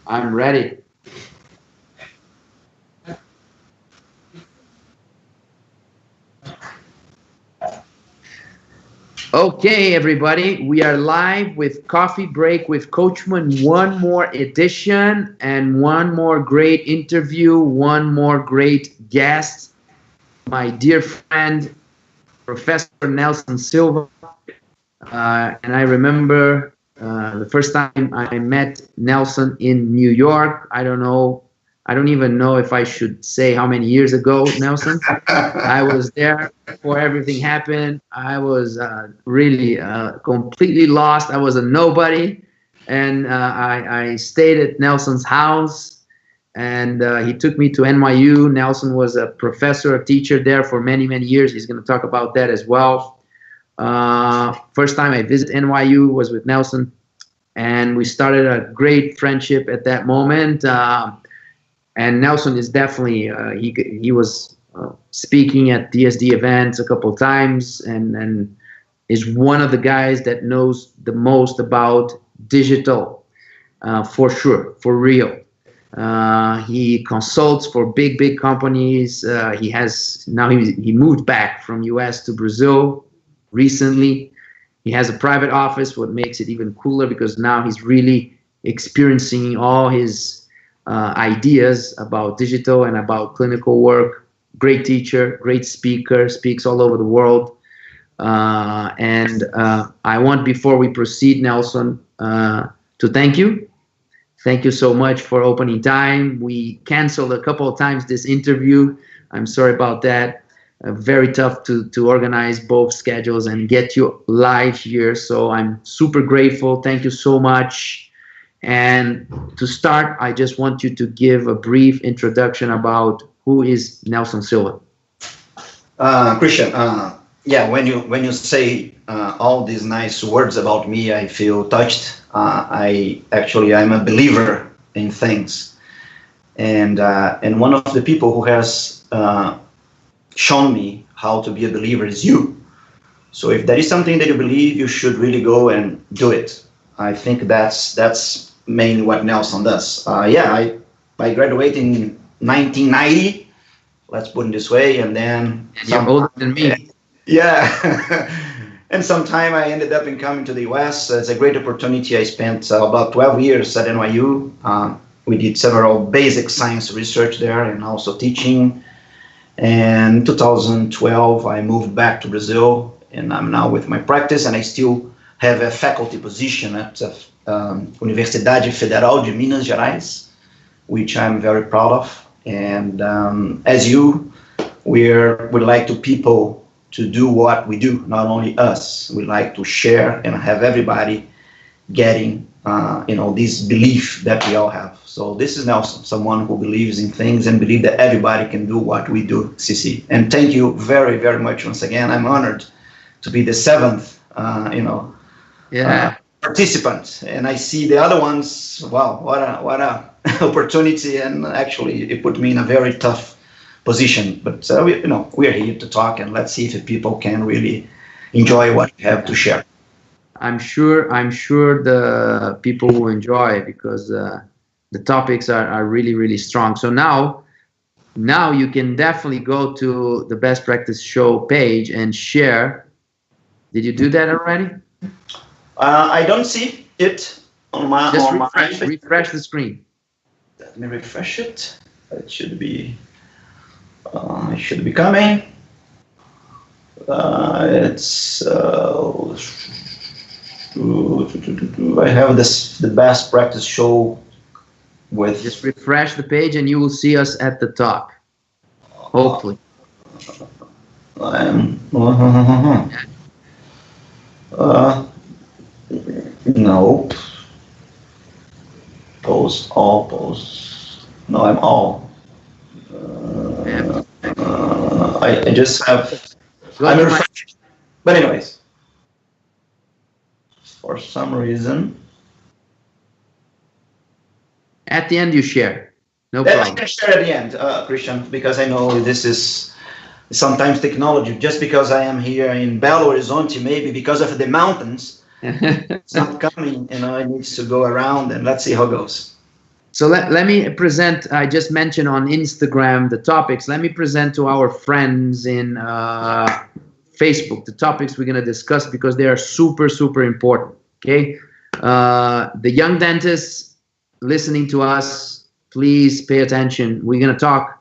I'm ready. Okay, everybody, we are live with Coffee Break with Coachman. One more edition and one more great interview, one more great guest. My dear friend, Professor Nelson Silva. And I remember the first time I met Nelson in New York. I don't even know if I should say how many years ago, Nelson. I was there before everything happened. I was really completely lost. I was a nobody. And I stayed at Nelson's house, and he took me to NYU. Nelson was a professor, a teacher there for many, many years. He's going to talk about that as well. First time I visited NYU was with Nelson, and we started a great friendship at that moment. And Nelson is definitely he was speaking at DSD events a couple of times, and is one of the guys that knows the most about digital, for sure, for real. He consults for big companies. He moved back from US to Brazil recently. He has a private office, what makes it even cooler because now he's really experiencing all his ideas about digital and about clinical work. Great teacher, great speaker, speaks all over the world. And I want, before we proceed, Nelson, to thank you. Thank you so much for opening time. We canceled a couple of times this interview. I'm sorry about that. Very tough to organize both schedules and get you live here. So I'm super grateful. Thank you so much. And to start, I just want you to give a brief introduction about who is Nelson Silva. Christian, yeah, when you say all these nice words about me, I feel touched. I'm a believer in things, and one of the people who has shown me how to be a believer is you. So if there is something that you believe, you should really go and do it. I think that's mainly what Nelson does. I graduated in 1990. Let's put it this way, and then you're older than me. Yeah. And sometime I ended up in coming to the US. It's a great opportunity. I spent about 12 years at NYU. We did several basic science research there and also teaching. And in 2012, I moved back to Brazil, and I'm now with my practice, and I still have a faculty position at Universidade Federal de Minas Gerais, which I'm very proud of. And as you, we like to people to do what we do, not only us. We like to share and have everybody getting, this belief that we all have. So this is Nelson, someone who believes in things and believe that everybody can do what we do, CC. And thank you very, very much once again. I'm honored to be the seventh, participant. And I see the other ones. Wow, what a opportunity! And actually, it put me in a very tough position, but we're here to talk, and let's see if people can really enjoy what we have to share. I'm sure the people will enjoy it because the topics are really, really strong. So now you can definitely go to the Best Practice Show page and share. Did you do that already? I don't see it on my. Just refresh the screen. Let me refresh it. It should be. It should be coming. It's. I have the Best Practice Show with. Just refresh the page and you will see us at the top. Hopefully. Nope. Post all posts. No, I'm all. I just have. I'm refreshed. But anyways, for some reason. At the end, you share. No problem. I can share at the end, Christian, because I know this is sometimes technology. Just because I am here in Belo Horizonte, maybe because of the mountains, it's not coming. It needs to go around, and let's see how it goes. So let me present, I just mentioned on Instagram the topics. Let me present to our friends in Facebook the topics we're going to discuss, because they are super, super important. Okay. The young dentists listening to us, please pay attention. We're going to talk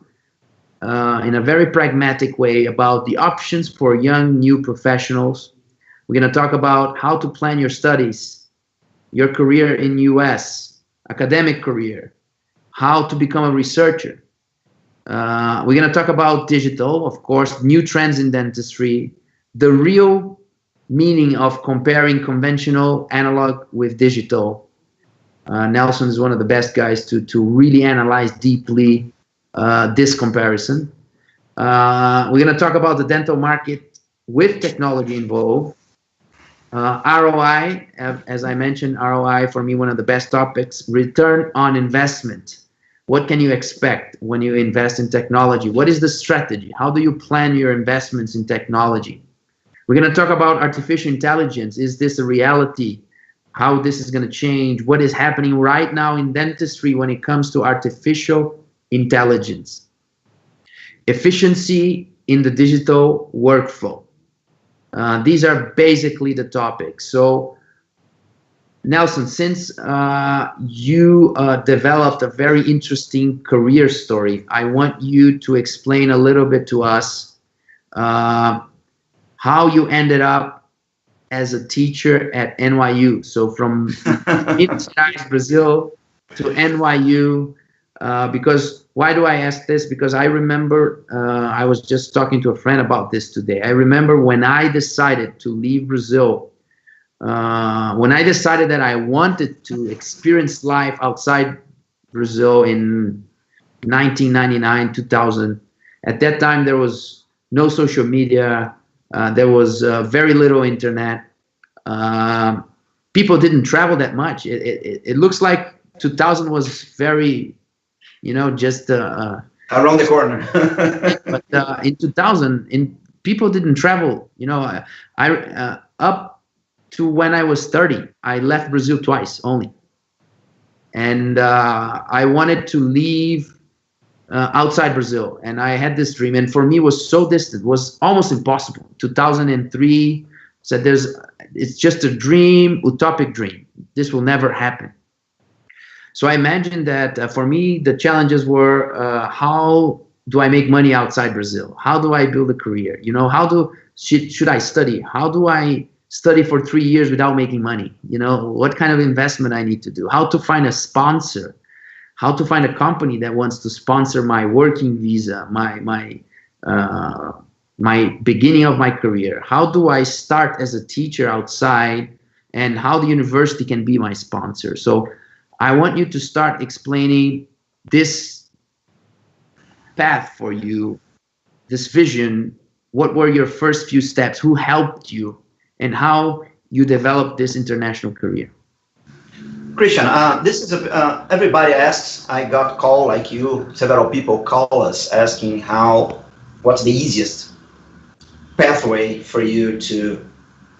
in a very pragmatic way about the options for young new professionals. We're going to talk about how to plan your studies, your career in US, academic career, how to become a researcher. We're going to talk about digital, of course, new trends in dentistry, the real meaning of comparing conventional analog with digital. Nelson is one of the best guys to really analyze deeply this comparison. We're going to talk about the dental market with technology involved. ROI, as I mentioned, ROI for me, one of the best topics. Return on investment. What can you expect when you invest in technology? What is the strategy? How do you plan your investments in technology? We're going to talk about artificial intelligence. Is this a reality? How this is going to change? What is happening right now in dentistry when it comes to artificial intelligence? Efficiency in the digital workflow. These are basically the topics. So, Nelson, since you developed a very interesting career story, I want you to explain a little bit to us how you ended up as a teacher at NYU. So from Minas Gerais, Brazil to NYU, because why do I ask this? Because I remember I was just talking to a friend about this today. I remember when I decided to leave Brazil, when I decided that I wanted to experience life outside Brazil in 1999, 2000. At that time, there was no social media. There was very little internet. People didn't travel that much. It looks like 2000 was very, just around the corner. But in 2000, people didn't travel. I up to when I was 30, I left Brazil twice only, and I wanted to leave outside Brazil, and I had this dream, and for me it was so distant, was almost impossible. 2003 said it's just a dream, utopic dream. This will never happen. So I imagined that for me, the challenges were how do I make money outside Brazil? How do I build a career? Should I study? How do I study for 3 years without making money? What kind of investment I need to do? How to find a sponsor? How to find a company that wants to sponsor my working visa, my beginning of my career? How do I start as a teacher outside, and how the university can be my sponsor? So I want you to start explaining this path for you, this vision. What were your first few steps? Who helped you? And how you developed this international career? Christian, this is everybody asks. I got call like you. Several people call us asking what's the easiest pathway for you to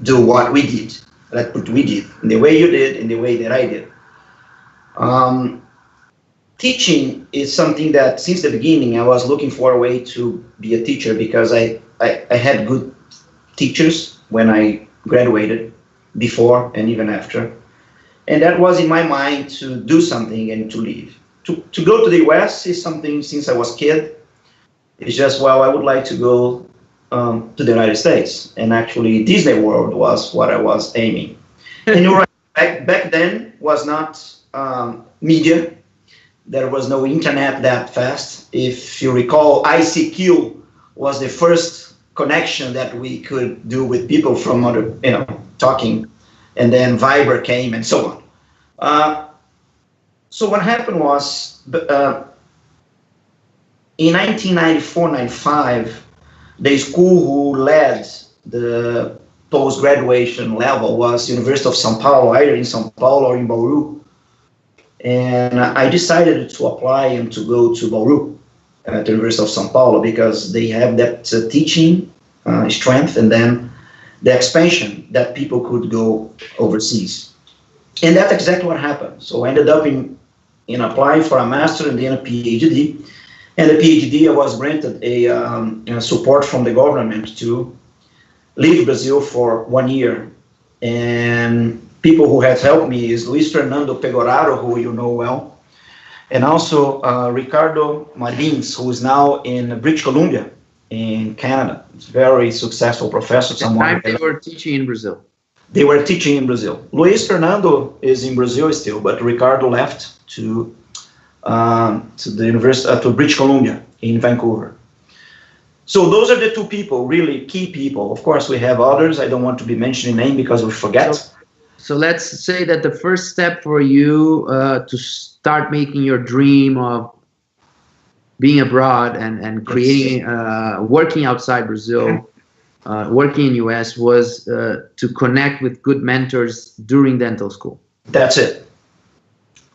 do what we did. We did in the way you did, in the way that I did. Teaching is something that since the beginning I was looking for a way to be a teacher, because I had good teachers when I graduated, before and even after. And that was in my mind to do something and to leave. To go to the US is something since I was a kid. It's just, I would like to go to the United States. And actually Disney World was what I was aiming. And you're right, back then was not media. There was no internet that fast. If you recall, ICQ was the first connection that we could do with people from other, talking, and then Viber came and so on. So what happened was, in 1994-95, the school who led the post-graduation level was University of São Paulo, either in São Paulo or in Bauru. And I decided to apply and to go to Bauru at the University of São Paulo, because they have that teaching strength, and then the expansion that people could go overseas. And that's exactly what happened. So I ended up in in applying for a master and then a PhD. And the PhD, I was granted a support from the government to leave Brazil for 1 year. And people who have helped me is Luis Fernando Pegoraro, who you know well, and also Ricardo Marins, who is now in British Columbia in Canada. It's a very successful professor. At the time they were teaching in Brazil. They were teaching in Brazil. Luis Fernando is in Brazil still, but Ricardo left to the university, to British Columbia in Vancouver. So those are the two people, really key people. Of course, we have others. I don't want to be mentioning names because we forget. So let's say that the first step for you to start making your dream of being abroad and creating, working outside Brazil, working in US was to connect with good mentors during dental school. That's it.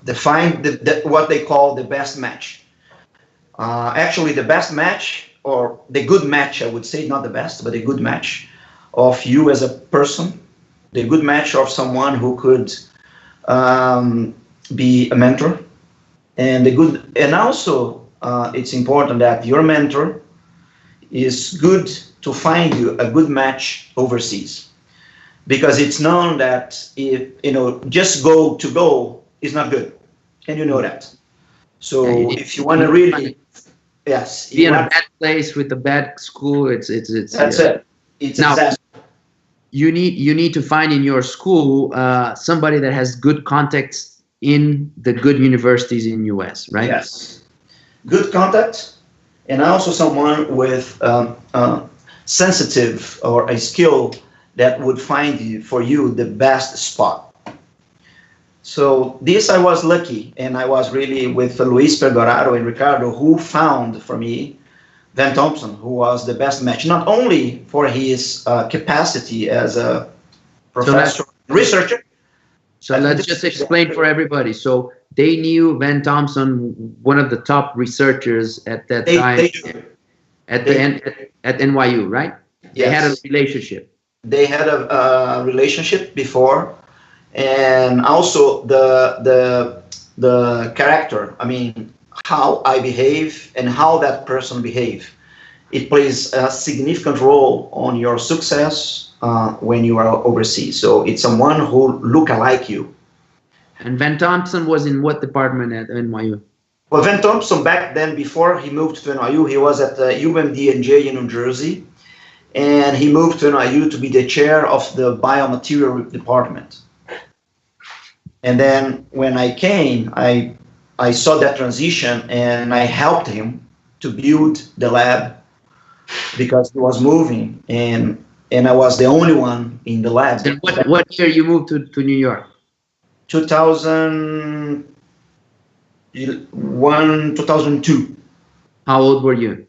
Define what they call the best match. Actually, the best match, or the good match, I would say, not the best, but a good match of you as a person, the good match of someone who could be a mentor, and also it's important that your mentor is good to find you a good match overseas, because it's known that if just go is not good, and you know that. So if you want to really be in a bad place with a bad school, it's that's it. It's now, disaster. You need to find in your school somebody that has good contacts in the good universities in US, right? Yes, good contacts, and also someone with sensitive or a skill that would find for you the best spot. So this I was lucky, and I was really with Luis Pegoraro and Ricardo, who found for me Van Thompson, who was the best match, not only for his capacity as a professor, researcher. So let's just explain for everybody. So they knew Van Thompson, one of the top researchers at that time at NYU, right? Yes. They had a relationship. They had a relationship before. And also the character, I mean, how I behave and how that person behave, it plays a significant role on your success when you are overseas. So it's someone who look alike you. And Van Thompson was in what department at NYU? Well, Van Thompson back then, before he moved to NYU, he was at UMD&J in New Jersey, and he moved to NYU to be the chair of the biomaterial department. And then when I came, I saw that transition, and I helped him to build the lab because he was moving, and I was the only one in the lab. And what year you moved to New York? 2001, 2002. How old were you?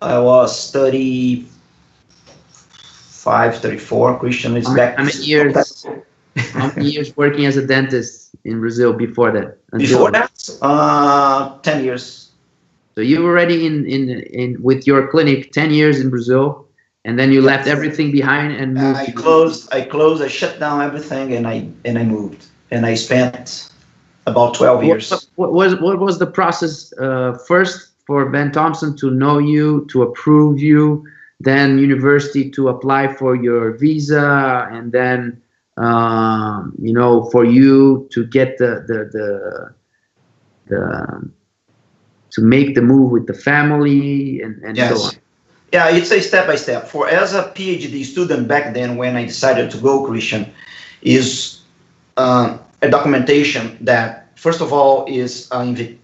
I was 35, 34. Christian is back. How many years? How many years working as a dentist in Brazil before that? Before that, 10 years. So you were already in with your clinic 10 years in Brazil, and then you left everything behind and moved. I shut down everything, and I moved, and I spent about 12 years. What was the process first for Van Thompson to know you, to approve you, then university to apply for your visa, and then for you to get to make the move with the family and yes. so on? Yeah, it's a step by step. For as a PhD student back then, when I decided to go, Christian, is a documentation that first of all is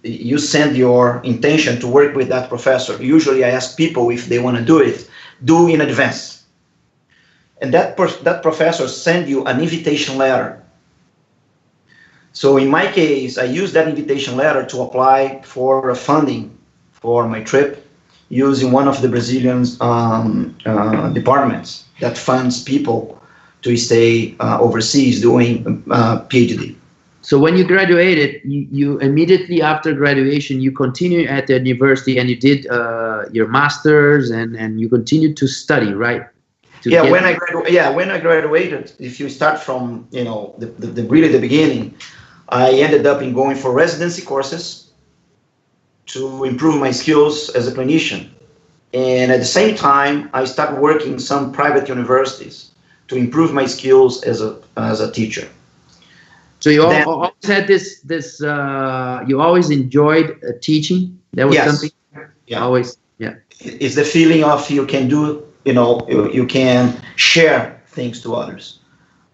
you send your intention to work with that professor. Usually, I ask people if they want to do in advance. And that professor send you an invitation letter. So in my case, I used that invitation letter to apply for funding for my trip using one of the Brazilian departments that funds people to stay overseas doing PhD. So when you graduated, you immediately after graduation, you continued at the university and you did your master's and you continued to study, right? When I graduated, if you start from really the beginning, I ended up in going for residency courses to improve my skills as a clinician. And at the same time, I started working in some private universities to improve my skills as a teacher. So you always had you always enjoyed teaching? That was something? Yeah. Always, yeah. It's the feeling of you can do, you can share things to others.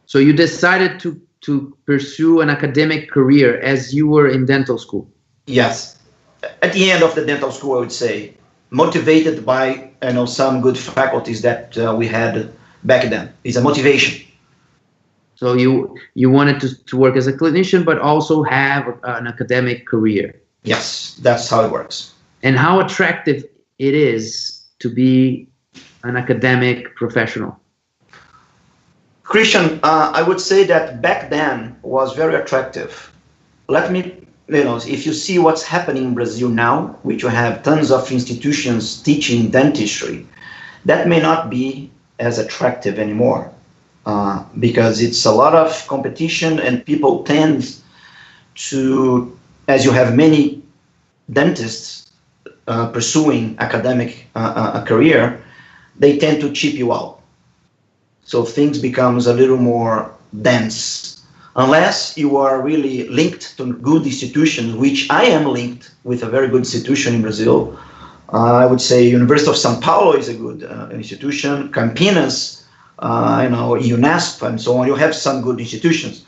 So you decided to pursue an academic career as you were in dental school? Yes. At the end of the dental school, I would say, motivated by some good faculties that we had back then. It's a motivation. So you wanted to work as a clinician, but also have an academic career? Yes, that's how it works. And how attractive it is to be an academic professional? Christian, I would say that back then was very attractive. Let me, if you see what's happening in Brazil now, which you have tons of institutions teaching dentistry, that may not be as attractive anymore because it's a lot of competition and people tend to, as you have many dentists pursuing academic career, they tend to cheap you out. So things becomes a little more dense. Unless you are really linked to good institutions, which I am linked with a very good institution in Brazil. I would say University of São Paulo is a good institution. Campinas, UNESCO, and so on. You have some good institutions,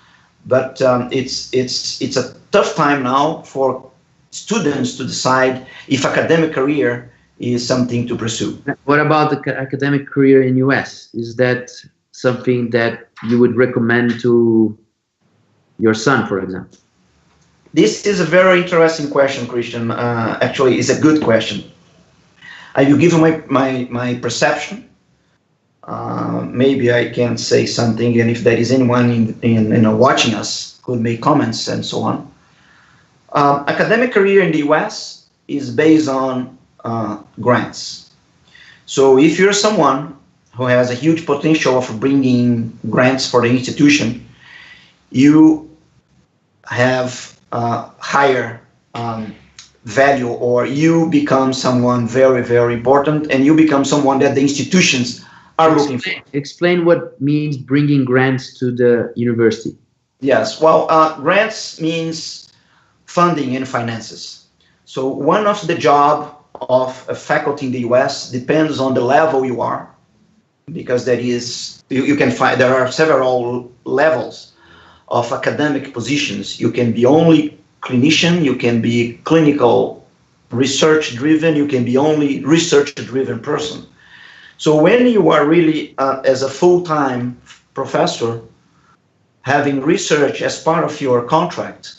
but it's a tough time now for students to decide if academic career is something to pursue. What about the academic career in US? Is that something that you would recommend to your son, for example? This is a very interesting question, Christian. Actually, it's a good question. I will give you my perception. Maybe I can say something, and if there is anyone in watching us could make comments and so on. Academic career in the US is based on grants. So if you're someone who has a huge potential of bringing grants for the institution, you have higher value, or you become someone very, very important, and you become someone that the institutions are looking for. Explain what means bringing grants to the university. Yes, well, grants means funding and finances. So one of the job of a faculty in the US depends on the level you are, because there is, you can find, there are several levels of academic positions. You can be only clinician, you can be clinical research driven, you can be only research driven person. So when you are really as a full-time professor having research as part of your contract,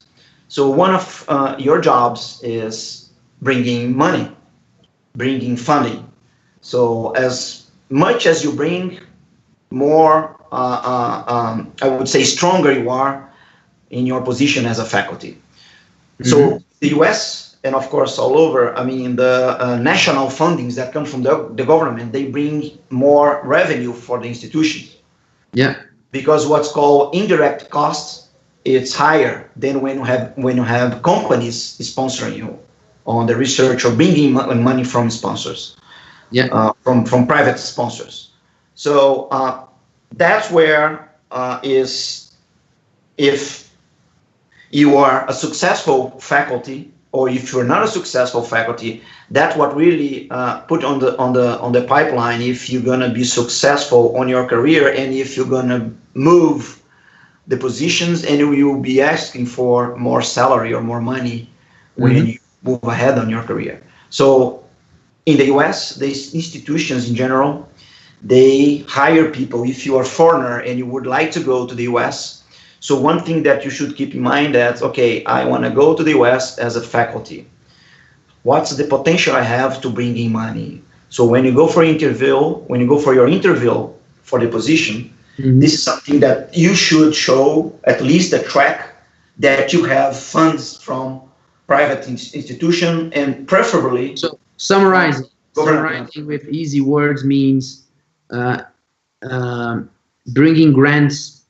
so one of your jobs is bringing money, bringing funding. So as much as you bring, more I would say stronger you are in your position as a faculty. Mm-hmm. So the US, and of course all over, I mean, the national fundings that come from the government, they bring more revenue for the institutions. Yeah. Because what's called indirect costs, it's higher than when you have companies sponsoring you on the research or bringing money from sponsors. Yeah. From private sponsors. So that's where is, if you are a successful faculty, or if you're not a successful faculty, that's what really put on the pipeline if you're gonna be successful on your career, and if you're gonna move the positions, and you will be asking for more salary or more money when you move ahead on your career. So in the US, the institutions in general, they hire people if you are a foreigner and you would like to go to the US. So one thing that you should keep in mind that, okay, I want to go to the US as a faculty. What's the potential I have to bring in money? So when you go for your interview for the position, this is something that you should show, at least a track that you have funds from private institution, and preferably. So summarizing with easy words means bringing grants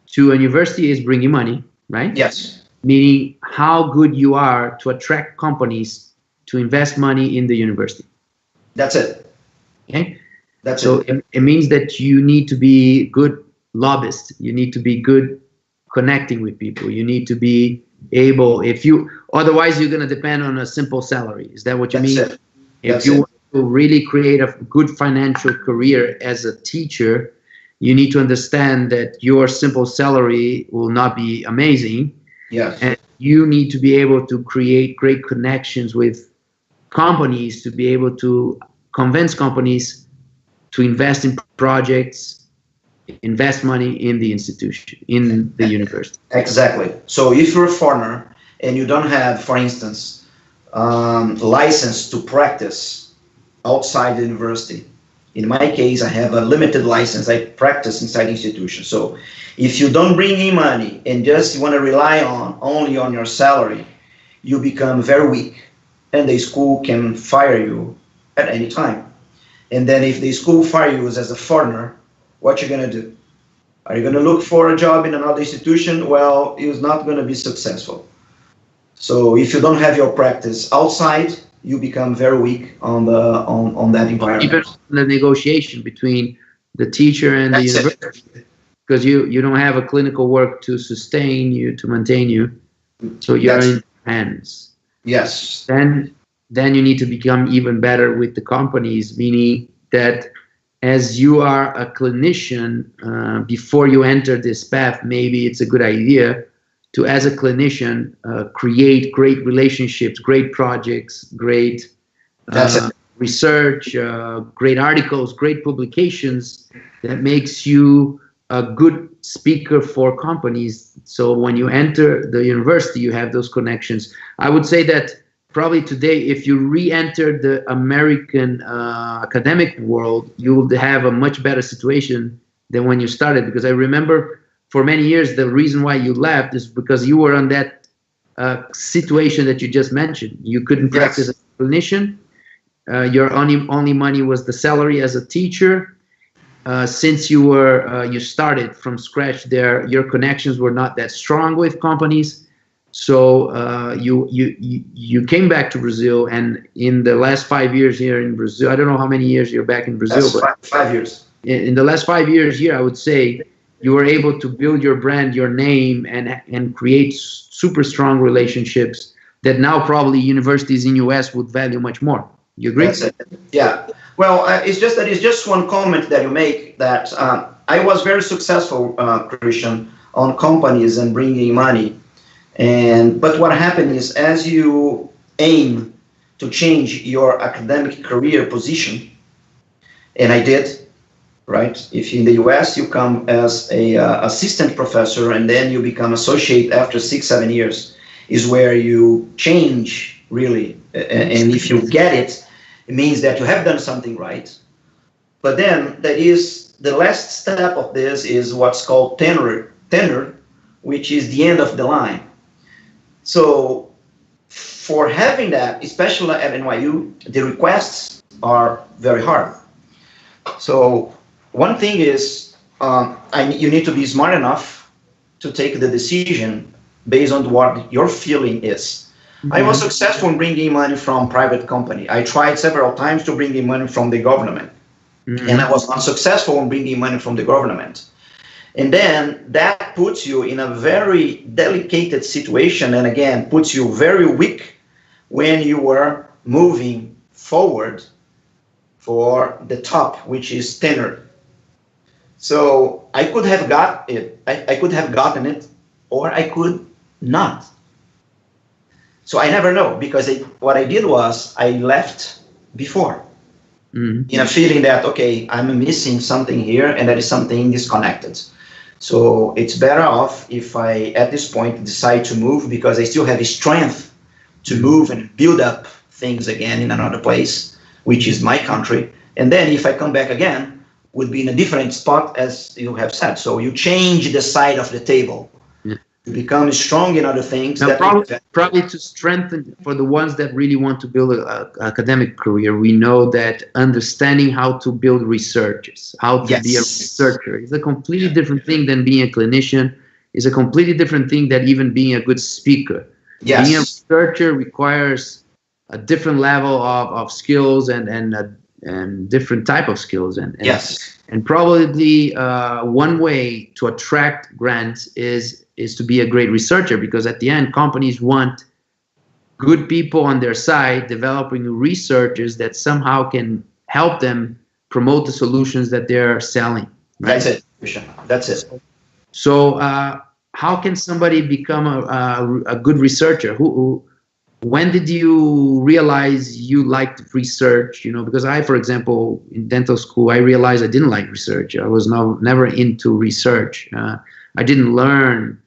to a university is bringing money. right? Yes. Meaning how good you are to attract companies to invest money in the university. That's it. Okay. That's so it means that you need to be good lobbyist. You need to be good connecting with people. You need to be able, otherwise you're going to depend on a simple salary. Is that what you mean? If you want to really create a good financial career as a teacher, you need to understand that your simple salary will not be amazing. Yes. And you need to be able to create great connections with companies to be able to convince companies to invest in projects, invest money in the institution, in the university. Exactly. So if you're a foreigner and you don't have, for instance, license to practice outside the university. In my case, I have a limited license. I practice inside the institution. So if you don't bring in money and just want to rely only on your salary, you become very weak, and the school can fire you at any time. And then if the school fire you as a foreigner, what you're going to do? Are you going to look for a job in another institution? Well, it's not going to be successful. So if you don't have your practice outside, you become very weak on that environment. Even the negotiation between the teacher and the university, because you don't have a clinical work to sustain you, to maintain you, so you're in hands. Yes. Then you need to become even better with the companies, meaning that as you are a clinician, before you enter this path, maybe it's a good idea to, as a clinician, create great relationships, great projects, great research, great articles, great publications that makes you a good speaker for companies. So when you enter the university, you have those connections. I would say that probably today, if you re-enter the American academic world, you will have a much better situation than when you started. Because I remember for many years, the reason why you left is because you were on that situation that you just mentioned. You couldn't practice as a clinician. Your only money was the salary as a teacher. Since you started from scratch there, your connections were not that strong with companies. So you came back to Brazil, and in the last 5 years here in Brazil, I don't know how many years you're back in Brazil, but 5 years. In the last 5 years here, I would say you were able to build your brand, your name, and create super strong relationships that now probably universities in US would value much more. You agree? Yeah. Well, it's just one comment that you make that I was very successful, Christian, on companies and bringing money. But what happened is, as you aim to change your academic career position, and I did, right? If in the US you come as a assistant professor and then you become associate after 6-7 years, is where you change really. And if you get it, it means that you have done something right. But then there is the last step of this is what's called tenure, which is the end of the line. So for having that, especially at NYU, the requests are very hard. So one thing is you need to be smart enough to take the decision based on what your feeling is. Mm-hmm. I was successful in bringing money from private company. I tried several times to bring in money from the government. Mm-hmm. And I was unsuccessful in bringing money from the government. And then that puts you in a very delicate situation, and again, puts you very weak when you are moving forward for the top, which is tenure. So I could have got it, I could have gotten it, or I could not. So I never know, because what I did was I left before. Mm-hmm. In a feeling that, okay, I'm missing something here and there is something disconnected. So it's better off if I, at this point, decide to move, because I still have the strength to move and build up things again in another place, which is my country. And then if I come back again, would be in a different spot, as you have said. So you change the side of the table. You become strong in other things. Now, probably to strengthen for the ones that really want to build an academic career, we know that understanding how to build researchers, how to be a researcher, is a completely different thing than being a clinician. is a completely different thing than even being a good speaker. Yes. Being a researcher requires a different level of skills and different type of skills. And yes. And probably one way to attract grants is to be a great researcher, because at the end, companies want good people on their side developing researchers that somehow can help them promote the solutions that they're selling. Right? That's it, Christian. That's it. So how can somebody become a good researcher? When did you realize you liked research? You know, because I, for example, in dental school, I realized I didn't like research. I was never into research. I didn't learn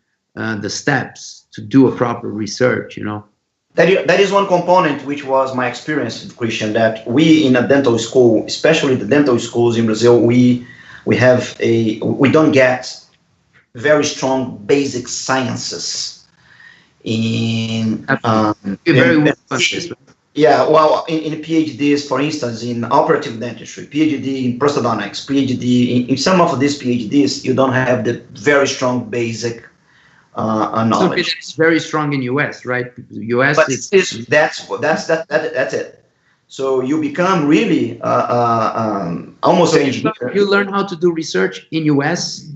the steps to do a proper research, you know. That is one component which was my experience, Christian, that we in a dental school, especially the dental schools in Brazil, we don't get very strong basic sciences in yeah, well, in PhDs, for instance, in operative dentistry, PhD in prosthodontics, PhD in some of these PhDs, you don't have the very strong basic knowledge. So it's very strong in US, right? US, but that's it. So you become really almost an engineer. You learn how to do research in US.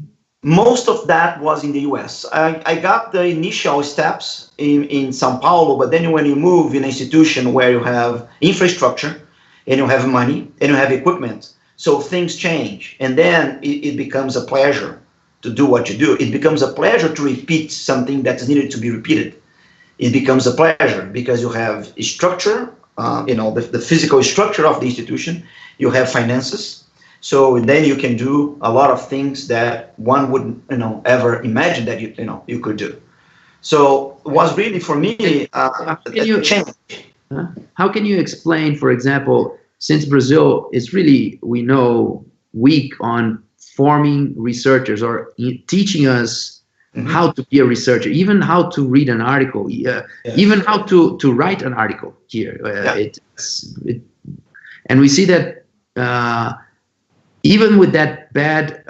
Most of that was in the US. I got the initial steps in Sao Paulo, but then when you move in an institution where you have infrastructure and you have money and you have equipment, so things change. And then it becomes a pleasure to do what you do. It becomes a pleasure to repeat something that's needed to be repeated. It becomes a pleasure because you have a structure, the physical structure of the institution, you have finances. So then you can do a lot of things that one wouldn't, ever imagine that you could do. So it was really for me a change. How can you explain, for example, since Brazil is really, we know, weak on forming researchers or teaching us how to be a researcher, even how to read an article, even how to write an article here. And we see that even with that bad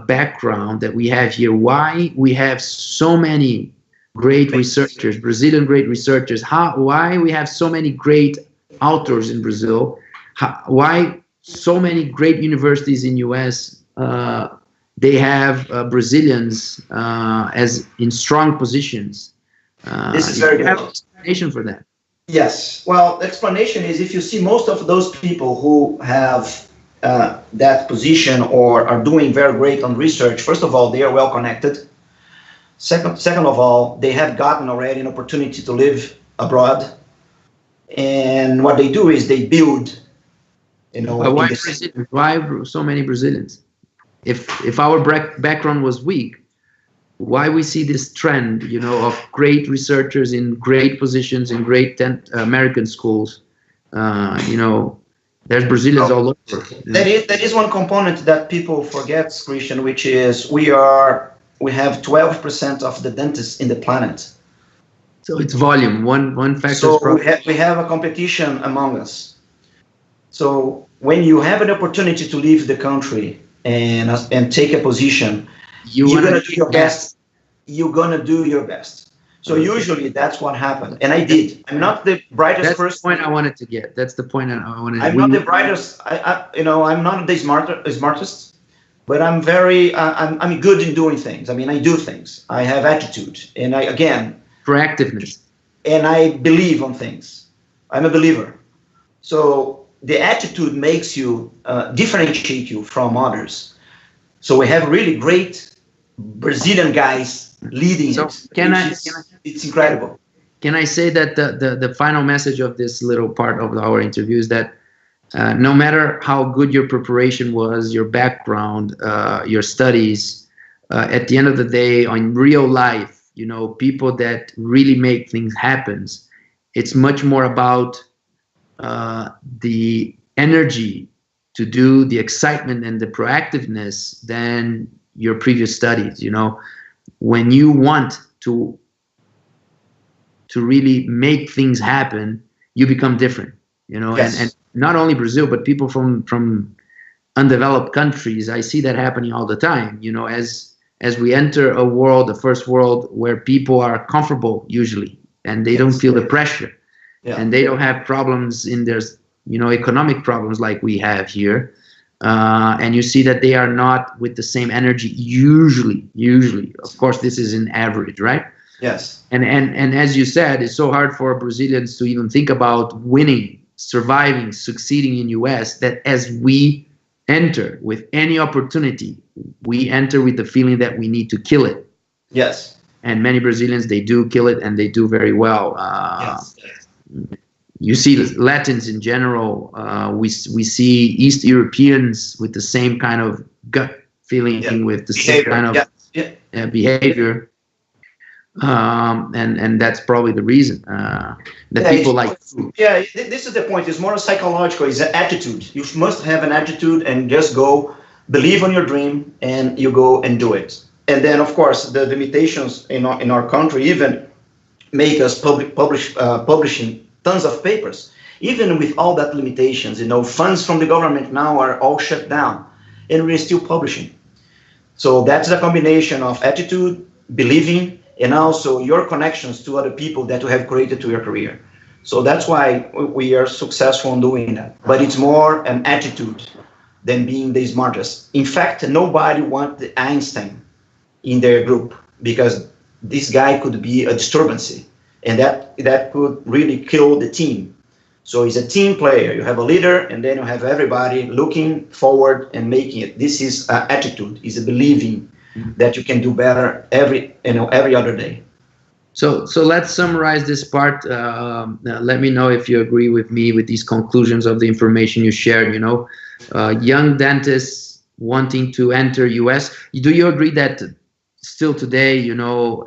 background that we have here, why we have so many great researchers, Brazilian great researchers, why we have so many great authors in Brazil, why so many great universities in US, they have Brazilians as in strong positions. This is very good. Have an explanation for that? Yes. Well, the explanation is if you see most of those people who have that position or are doing very great on research, first of all, they are well connected. Second of all, they have gotten already an opportunity to live abroad. And what they do is they build, why so many Brazilians? If our background was weak, why we see this trend, of great researchers in great positions in great American schools? There's Brazilians all over. That is one component that people forget, Christian, which is we have 12% of the dentists in the planet. So it's volume, one factor. So we have a competition among us. So when you have an opportunity to leave the country and take a position, you're gonna do your best. You're gonna do your best. So usually that's what happened, and I did. I'm not the brightest person. That's the point I wanted to get. That's the point I wanted. I'm not the brightest. I'm not the smartest, but I'm I'm good in doing things. I mean, I do things. I have attitude, and proactiveness. And I believe on things. I'm a believer. So the attitude makes you differentiate you from others. So we have really great Brazilian guys leading. So it's incredible. Can I say that the final message of this little part of our interview is that no matter how good your preparation was, your background, your studies, at the end of the day, on real life, people that really make things happen, it's much more about the energy to do, the excitement and the proactiveness than your previous studies. When you want to really make things happen, you become different. Yes. And not only Brazil, but people from undeveloped countries, I see that happening all the time. as we enter a world, the first world, where people are comfortable usually, and they don't feel the pressure, and they don't have problems in their, economic problems like we have here. And you see that they are not with the same energy usually. Of course, this is an average, right? Yes. And as you said, it's so hard for Brazilians to even think about winning, surviving, succeeding in US, that as we enter with any opportunity, we enter with the feeling that we need to kill it. Yes. And many Brazilians, they do kill it, and they do very well. Yes. You see Latins in general. We see East Europeans with the same kind of gut feeling, with the same kind of behavior. And that's probably the reason that people like food. Yeah, this is the point. It's more psychological. It's an attitude. You must have an attitude and just go, believe on your dream, and you go and do it. And then, of course, the limitations in our country even make us publishing tons of papers. Even with all that limitations, funds from the government now are all shut down, and we're still publishing. So that's a combination of attitude, believing, and also your connections to other people that you have created to your career. So that's why we are successful in doing that. But it's more an attitude than being the smartest. In fact, nobody wants Einstein in their group, because this guy could be a disturbance, and that could really kill the team. So he's a team player. You have a leader, and then you have everybody looking forward and making it. This is an attitude, is a believing that you can do better every other day. So let's summarize this part. Let me know if you agree with me with these conclusions of the information you shared. Young dentists wanting to enter US. Do you agree that still today,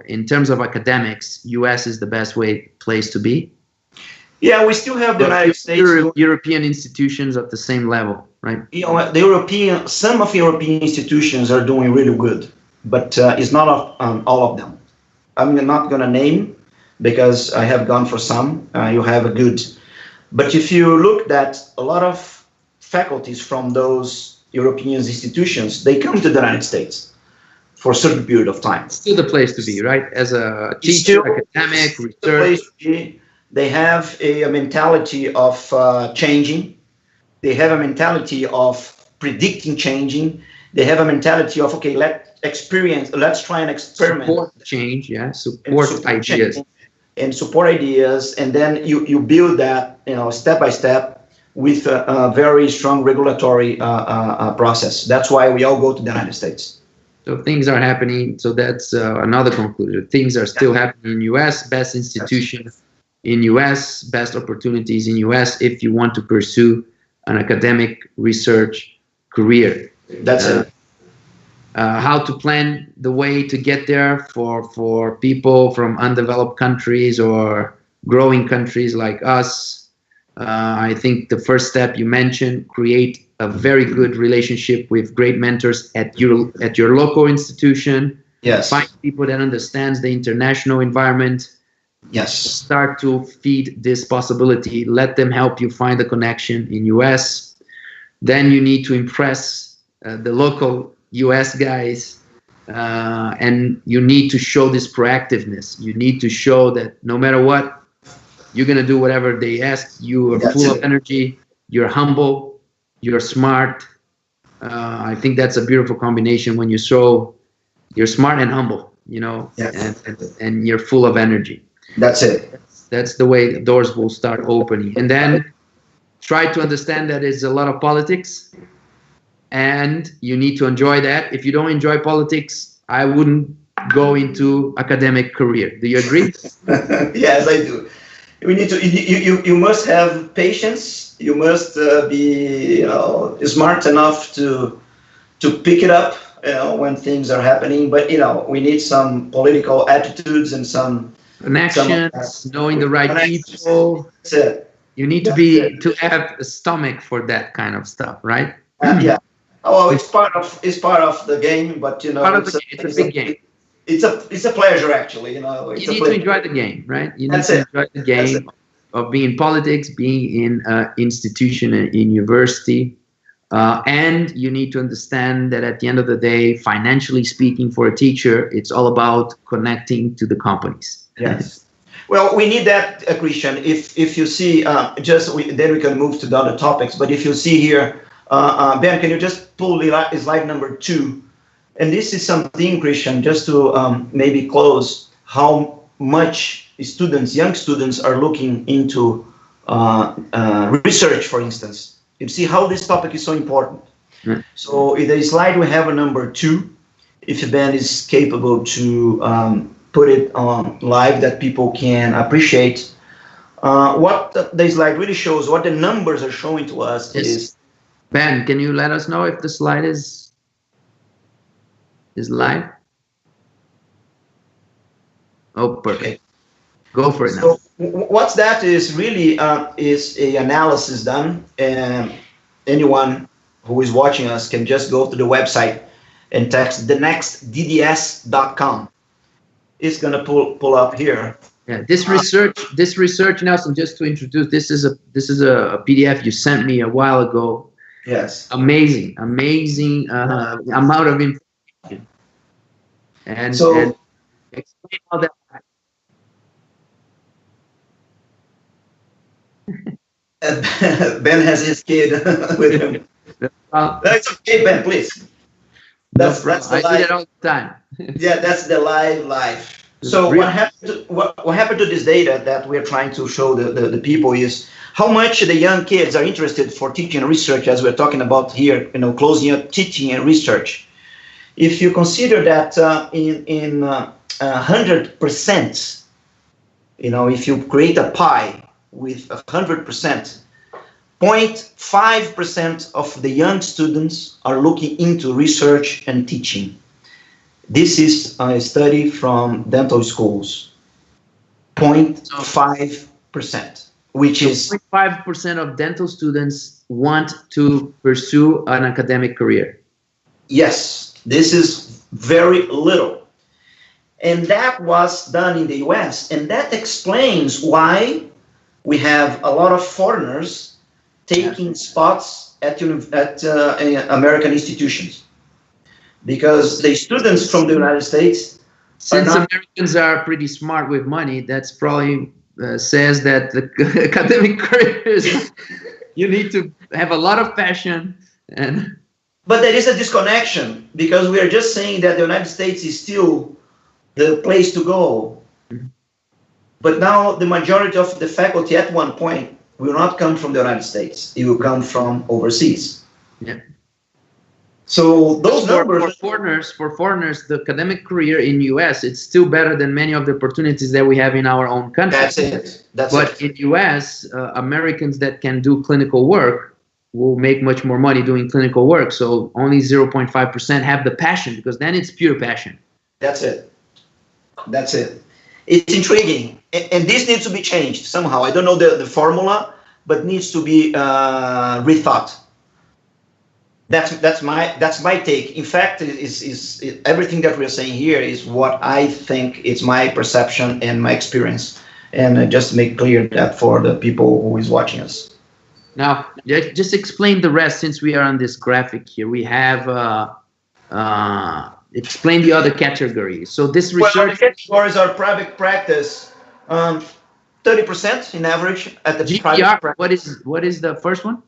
in terms of academics, US is the best place to be? Yeah, we still have the United States. European institutions at the same level, right? Some of European institutions are doing really good, but it's not all of them. I'm not going to name, because I have gone for some. You have a good. But if you look at a lot of faculties from those European institutions, they come to the United States for a certain period of time. Still the place to be, right? As a teacher, academic, research. They have a mentality of changing. They have a mentality of predicting changing. They have a mentality of, okay, let's try and experiment. Support change, support ideas. And support ideas, and then you build that, step by step, with a very strong regulatory process. That's why we all go to the United States. So things are happening. So that's another conclusion. Things are still happening in US, best institutions in US, best opportunities in US if you want to pursue an academic research career. That's it. How to plan the way to get there for people from undeveloped countries or growing countries like us. I think the first step you mentioned, create a very good relationship with great mentors at your local institution. Yes. Find people that understands the international environment. Yes. Start to feed this possibility. Let them help you find the connection in US. Then you need to impress the local US guys, and you need to show this proactiveness. You need to show that no matter what, you're going to do whatever they ask. You are full of energy. You're humble. You're smart. I think that's a beautiful combination when you show you're smart and humble, and you're full of energy. That's it. That's the way the doors will start opening. And then try to understand that it's a lot of politics, and you need to enjoy that. If you don't enjoy politics, I wouldn't go into academic career. Do you agree? Yes, I do. We need to. You must have patience. You must be smart enough to pick it up when things are happening. But we need some political attitudes and some connections, knowing the right people. You need to have a stomach for that kind of stuff, right? Yeah. Oh, it's part of the game, but it's a big game. It's a pleasure, actually. You need to enjoy the game, right? You need to enjoy the game of being in politics, being in institution, in university. And you need to understand that at the end of the day, financially speaking, for a teacher, it's all about connecting to the companies. Yes. Well, we need that, Christian. If you see, then we can move to the other topics. But if you see here, Ben, can you just pull slide number 2? And this is something, Christian, just to maybe close, how much young students are looking into research, for instance. You see how this topic is so important. Mm. So in the slide we have a number 2. If Ben is capable to put it on live that people can appreciate. What the slide really shows, what the numbers are showing to us is... Ben, can you let us know if the slide is live? Oh, perfect. Okay. Go for it now. So what's that is really is a analysis done, and anyone who is watching us can just go to the website and text thenextdds.com. It's going to pull up here. Yeah, this research, Nelson, just to introduce, this is a PDF you sent me a while ago. Yes. Amazing amount of information. And explain how that. Ben has his kid with him. That's okay, Ben, please. That's the live. I do that all the time. Yeah, that's the live. So what happened to this data that we're trying to show the people is how much the young kids are interested for teaching and research, as we're talking about here, closing up teaching and research. If you consider that in 100%, if you create a pie with 100%, 0.5% of the young students are looking into research and teaching. This is a study from dental schools. 0.5%, which is 0.5% of dental students want to pursue an academic career. Yes, this is very little. And that was done in the US, and that explains why we have a lot of foreigners taking spots at American institutions. Because the students from the United States, since Americans are pretty smart with money, that's probably says that the academic careers, you need to have a lot of passion. But there is a disconnection, because we are just saying that the United States is still the place to go. Mm-hmm. But now the majority of the faculty at one point will not come from the United States. It will come from overseas. Yeah. So those numbers for foreigners, the academic career in US, it's still better than many of the opportunities that we have in our own country. That's it. But in US, Americans that can do clinical work will make much more money doing clinical work. So only 0.5% have the passion, because then it's pure passion. That's it. It's intriguing, and this needs to be changed somehow. I don't know the formula, but needs to be rethought. That's my take. In fact, is everything that we're saying here is what I think is my perception and my experience, and just to make clear that for the people who is watching us. Now, just explain the rest, since we are on this graphic here. We have explain the other categories. So this research categories are private practice, 30% in average at the GPR. What is the first one?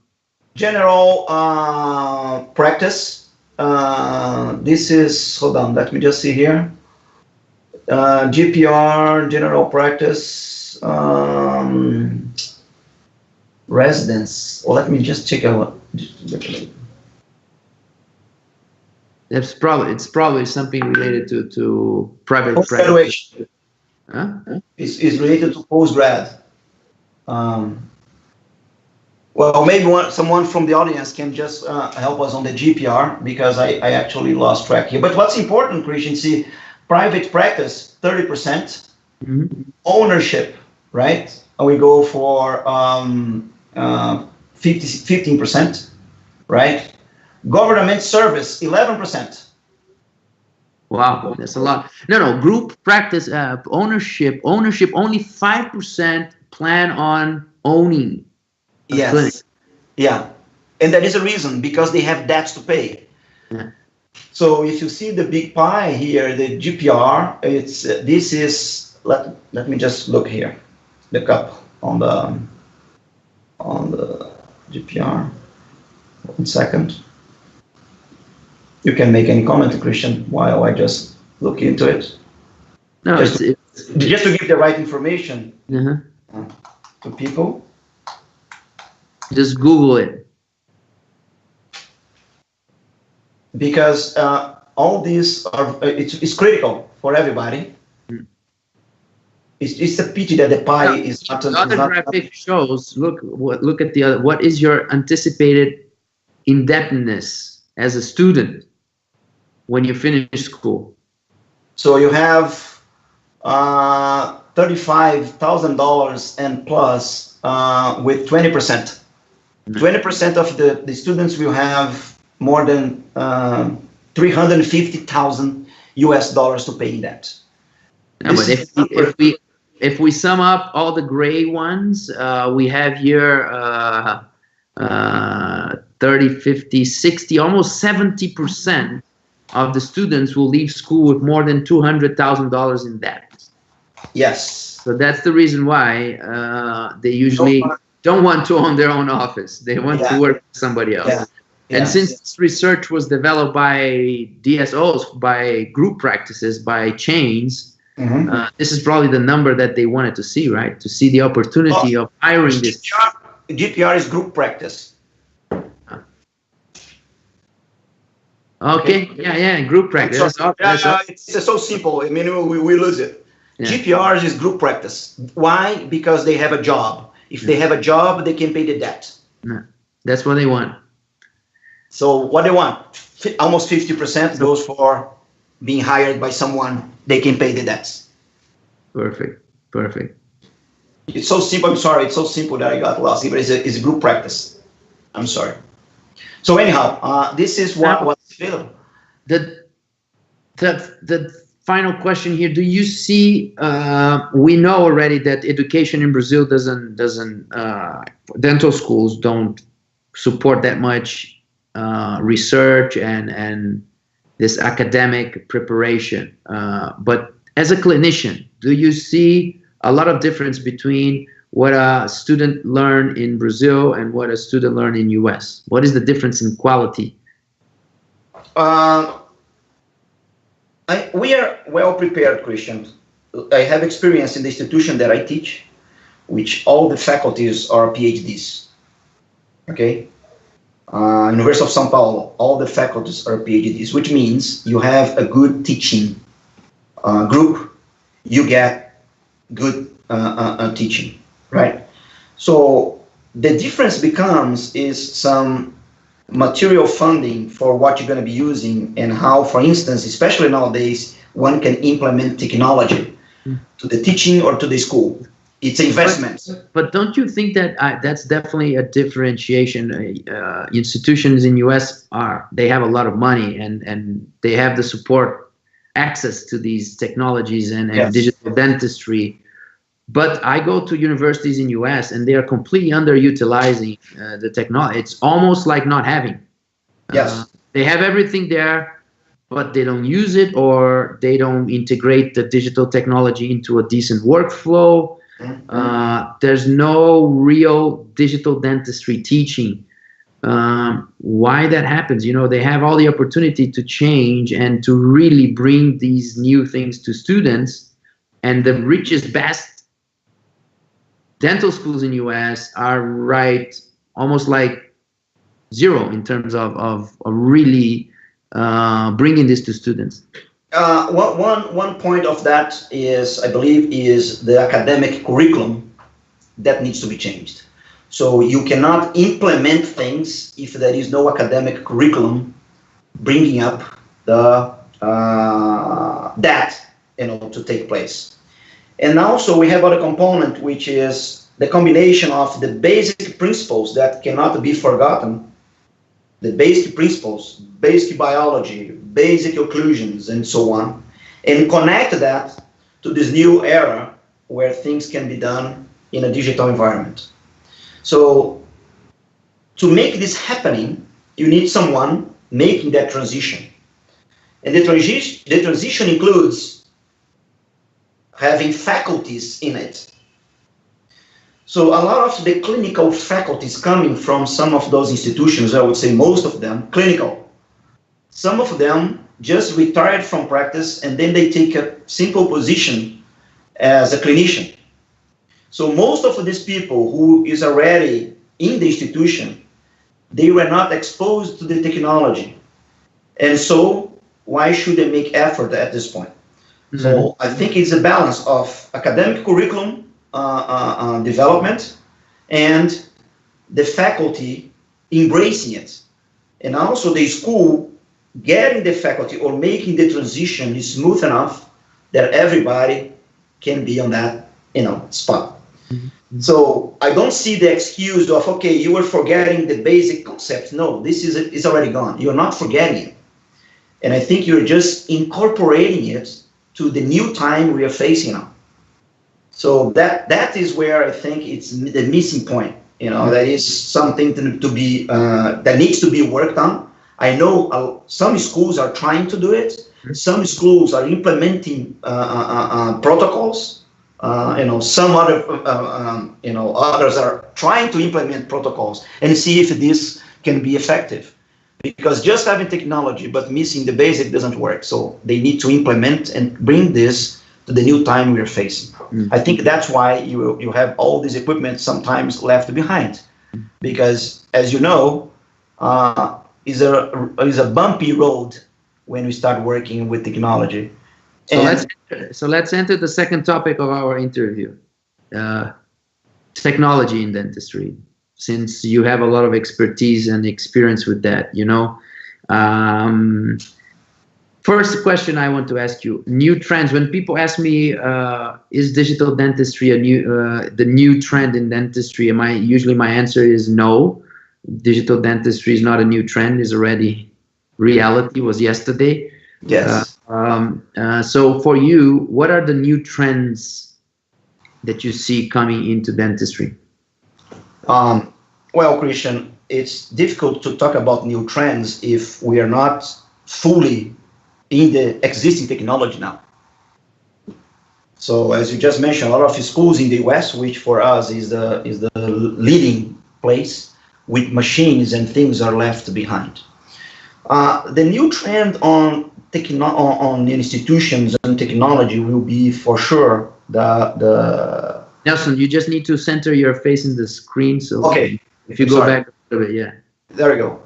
General practice. This is, hold on, let me just see here. GPR, general practice, residence. Well, let me just check out. It's probably something related to private practice. Graduation. Huh? Is related to postgrad. Well, maybe someone from the audience can just help us on the GPR, because I actually lost track here. But what's important, Christian, see, private practice, 30%. Mm-hmm. Ownership, right? And we go for 15%, right? Government service, 11%. Wow, that's a lot. No, group practice, ownership, only 5% plan on owning. Yes. Yeah. And that is a reason, because they have debts to pay. Yeah. So if you see the big pie here, the GPR, it's this is, let me just look here, look up on the GPR. 1 second. You can make any comment, Christian, while I just look into it. No, just to give the right information to people. Just Google it. Because all these are, it's critical for everybody. It's a pity that the pie is not. The other graphic shows. Look at the other. What is your anticipated indebtedness as a student when you finish school? So you have $35,000 and plus with 20%. 20% of the students will have more than $350,000 to pay in debt. No, but if we sum up all the gray ones, we have here 30, 50, 60, almost 70% of the students will leave school with more than $200,000 in debt. Yes. So that's the reason why they usually don't want to own their own office. They want to work for somebody else. Yeah. And since this research was developed by DSOs, by group practices, by chains, this is probably the number that they wanted to see, right? To see the opportunity of hiring this. GPR is group practice. Okay, yeah, group practice. It's so simple. I mean, we lose it. Yeah. GPR is group practice. Why? Because they have a job. If they have a job, they can pay the debt. No, that's what they want. So what they want, almost 50% goes for being hired by someone. They can pay the debts. Perfect. It's so simple. I'm sorry. It's so simple that I got lost. But it's a group practice. I'm sorry. So anyhow, this is what's available. The final question here: do you see? We know already that education in Brazil doesn't dental schools don't support that much research and this academic preparation. But as a clinician, do you see a lot of difference between what a student learned in Brazil and what a student learned in US? What is the difference in quality? We are well prepared, Christian. I have experience in the institution that I teach, which all the faculties are PhDs. Okay? University of São Paulo, all the faculties are PhDs, which means you have a good teaching group, you get good teaching, right? So the difference becomes is some material funding for what you're going to be using and how, for instance, especially nowadays, one can implement technology to the teaching or to the school. It's investment. But don't you think that that's definitely a differentiation? Institutions in US they have a lot of money and they have the support, access to these technologies and digital dentistry. But I go to universities in US and they are completely underutilizing the technology. It's almost like not having. They have everything there, but they don't use it or they don't integrate the digital technology into a decent workflow. There's no real digital dentistry teaching. Why that happens? You know, they have all the opportunity to change and to really bring these new things to students. And the richest, best dental schools in US are almost like zero in terms of really bringing this to students. One point of that is, I believe, is the academic curriculum that needs to be changed. So you cannot implement things if there is no academic curriculum bringing up that to take place. And also we have other component, which is the combination of the basic principles that cannot be forgotten, the basic principles, basic biology, basic occlusions, and so on, and connect that to this new era where things can be done in a digital environment. So to make this happening, you need someone making that transition. And the transition includes having faculties in it. So a lot of the clinical faculties coming from some of those institutions, I would say most of them, clinical. Some of them just retired from practice and then they take a simple position as a clinician. So most of these people who is already in the institution, they were not exposed to the technology. And so why should they make effort at this point? Mm-hmm. So I think it's a balance of academic curriculum development and the faculty embracing it. And also the school getting the faculty or making the transition smooth enough that everybody can be on that, spot. Mm-hmm. So I don't see the excuse of, okay, you were forgetting the basic concepts. No, this is already gone. You're not forgetting it. And I think you're just incorporating it to the new time we are facing now. So that is where I think it's the missing point. That is something to be that needs to be worked on. I know some schools are trying to do it. Some schools are implementing protocols. Some other others are trying to implement protocols and see if this can be effective. Because just having technology but missing the basic doesn't work. So they need to implement and bring this to the new time we're facing. Mm-hmm. I think that's why you have all this equipment sometimes left behind. Because, as you know, is a bumpy road when we start working with technology. So let's enter the second topic of our interview, technology in dentistry. Since you have a lot of expertise and experience with that, First question I want to ask you: new trends. When people ask me, "Is digital dentistry the new trend in dentistry?" Usually my answer is no. Digital dentistry is not a new trend; it's already reality. Was yesterday. Yes. So for you, what are the new trends that you see coming into dentistry? Well, Christian, it's difficult to talk about new trends if we are not fully in the existing technology now. So, as you just mentioned, a lot of schools in the US, which for us is the leading place, with machines and things are left behind. The new trend on institutions and technology will be for sure the Nelson, you just need to center your face in the screen. So okay, if you go back a little bit, yeah. There we go.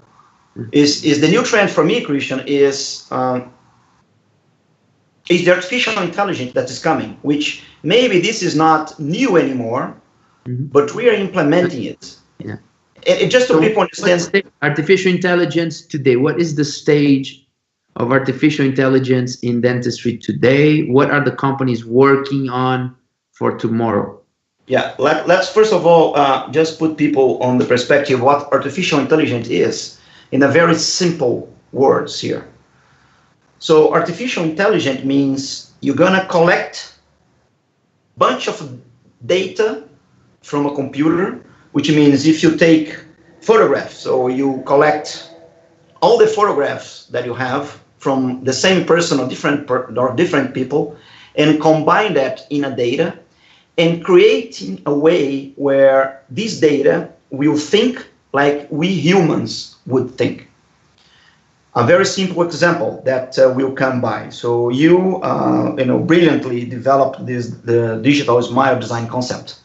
Is the new trend for me, Christian, is the artificial intelligence that is coming, which maybe this is not new anymore, but we are implementing it. Yeah. And just so people understand, artificial intelligence today. What is the stage of artificial intelligence in dentistry today? What are the companies working on for tomorrow? Yeah, let's first of all just put people on the perspective what artificial intelligence is in a very simple words here. So artificial intelligence means you're gonna collect a bunch of data from a computer, which means if you take photographs, so you collect all the photographs that you have from the same person or different people and combine that in a data, and creating a way where this data will think like we humans would think. A very simple example that will come by. So you brilliantly developed the digital smile design concept.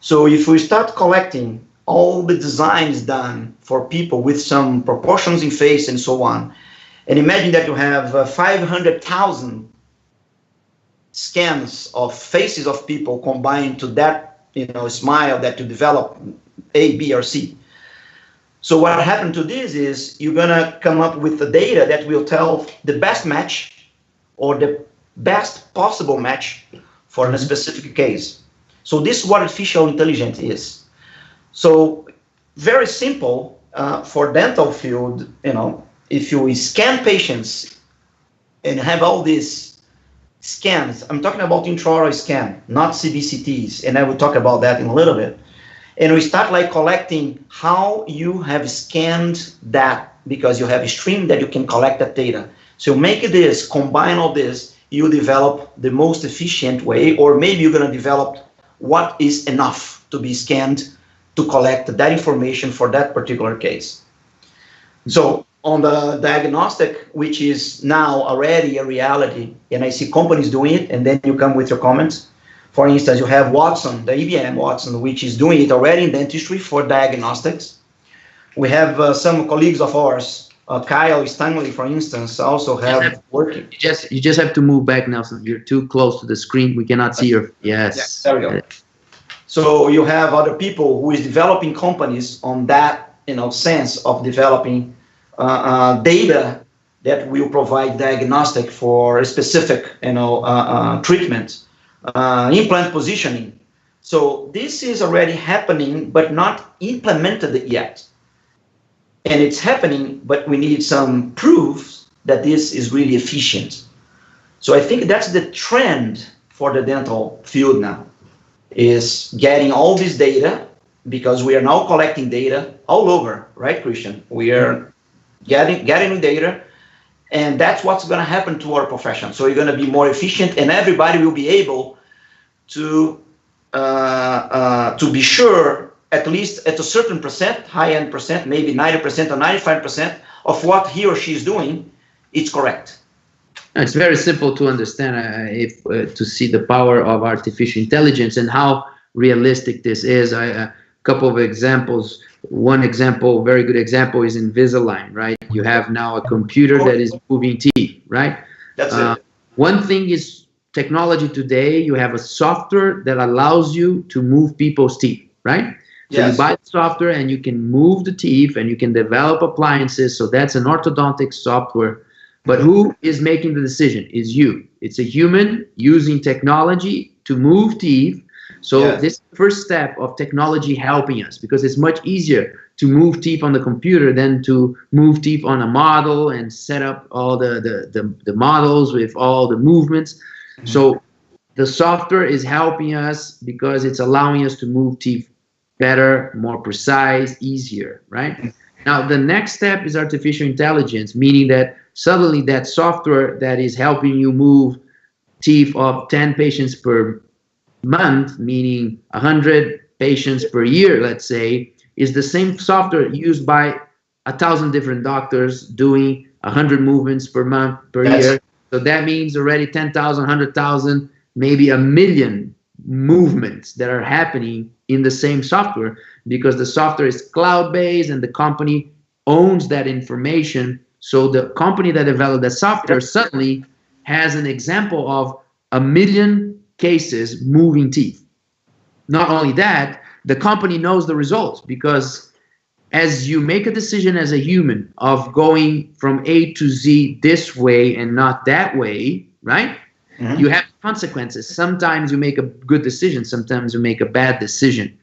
So if we start collecting all the designs done for people with some proportions in face and so on, and imagine that you have 500,000 scans of faces of people combined to that smile that you develop A, B, or C. So what happened to this is you're gonna come up with the data that will tell the best match or the best possible match for a specific case. So this is what artificial intelligence is. So very simple for dental field. If you scan patients and have all these scans, I'm talking about intraoral scan, not CBCTs, and I will talk about that in a little bit. And we start like collecting how you have scanned that, because you have a stream that you can collect that data. So make this, combine all this, you develop the most efficient way, or maybe you're going to develop what is enough to be scanned to collect that information for that particular case. So on the diagnostic, which is now already a reality, and I see companies doing it, and then you come with your comments. For instance, you have Watson, the IBM Watson, which is doing it already in dentistry for diagnostics. We have some colleagues of ours, Kyle Stanley, for instance, also have working. You just have to move back, Nelson. You're too close to the screen. We cannot see your. Yes. Yeah, there we go. So you have other people who is developing companies on that, sense of developing data that will provide diagnostic for a specific, treatment, implant positioning. So this is already happening, but not implemented yet. And it's happening, but we need some proofs that this is really efficient. So I think that's the trend for the dental field now, is getting all this data, because we are now collecting data all over, right, Christian? We are getting data, and that's what's going to happen to our profession. So you're going to be more efficient, and everybody will be able to be sure, at least at a certain percent, high-end percent, maybe 90% or 95% of what he or she is doing, it's correct. It's very simple to understand to see the power of artificial intelligence and how realistic this is. A couple of examples. One example, very good example, is Invisalign, right? You have now a computer that is moving teeth, right? That's it. One thing is technology today. You have a software that allows you to move people's teeth, right? So you buy the software and you can move the teeth and you can develop appliances. So that's an orthodontic software. But who is making the decision? Is you. It's a human using technology to move teeth. So this is the first step of technology helping us, because it's much easier to move teeth on the computer than to move teeth on a model and set up all the models with all the movements. Mm-hmm. So the software is helping us because it's allowing us to move teeth better, more precise, easier, right? Now, the next step is artificial intelligence, meaning that suddenly that software that is helping you move teeth of 10 patients per month, meaning 100 patients per year, let's say, is the same software used by 1,000 different doctors doing 100 movements per month, per year. So that means already 10,000, 100,000, maybe 1 million movements that are happening in the same software, because the software is cloud-based and the company owns that information. So the company that developed that software suddenly has an example of 1 million cases moving teeth. Not only that, the company knows the results, because as you make a decision as a human of going from A to Z this way and not that way, right? Mm-hmm. You have consequences. Sometimes you make a good decision, sometimes you make a bad decision.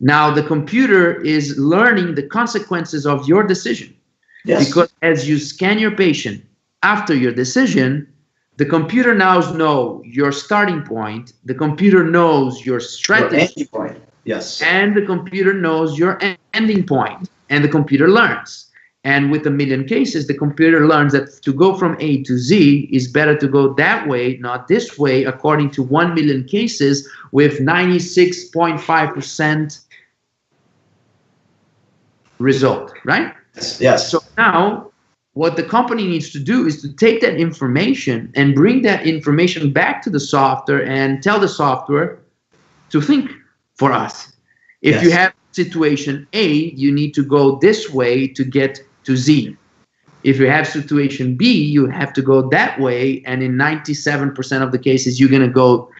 Now the computer is learning the consequences of your decision. Yes. Because as you scan your patient after your decision, the computer now knows your starting point, the computer knows your strategy, your ending point. Yes. And the computer knows your ending point, and the computer learns. And with 1 million cases, the computer learns that to go from A to Z is better to go that way, not this way, according to 1 million cases with 96.5% result, right? Yes. So now what the company needs to do is to take that information and bring that information back to the software and tell the software to think for us. If you have situation A, you need to go this way to get to Z. If you have situation B, you have to go that way, and in 97% of the cases, you're going to go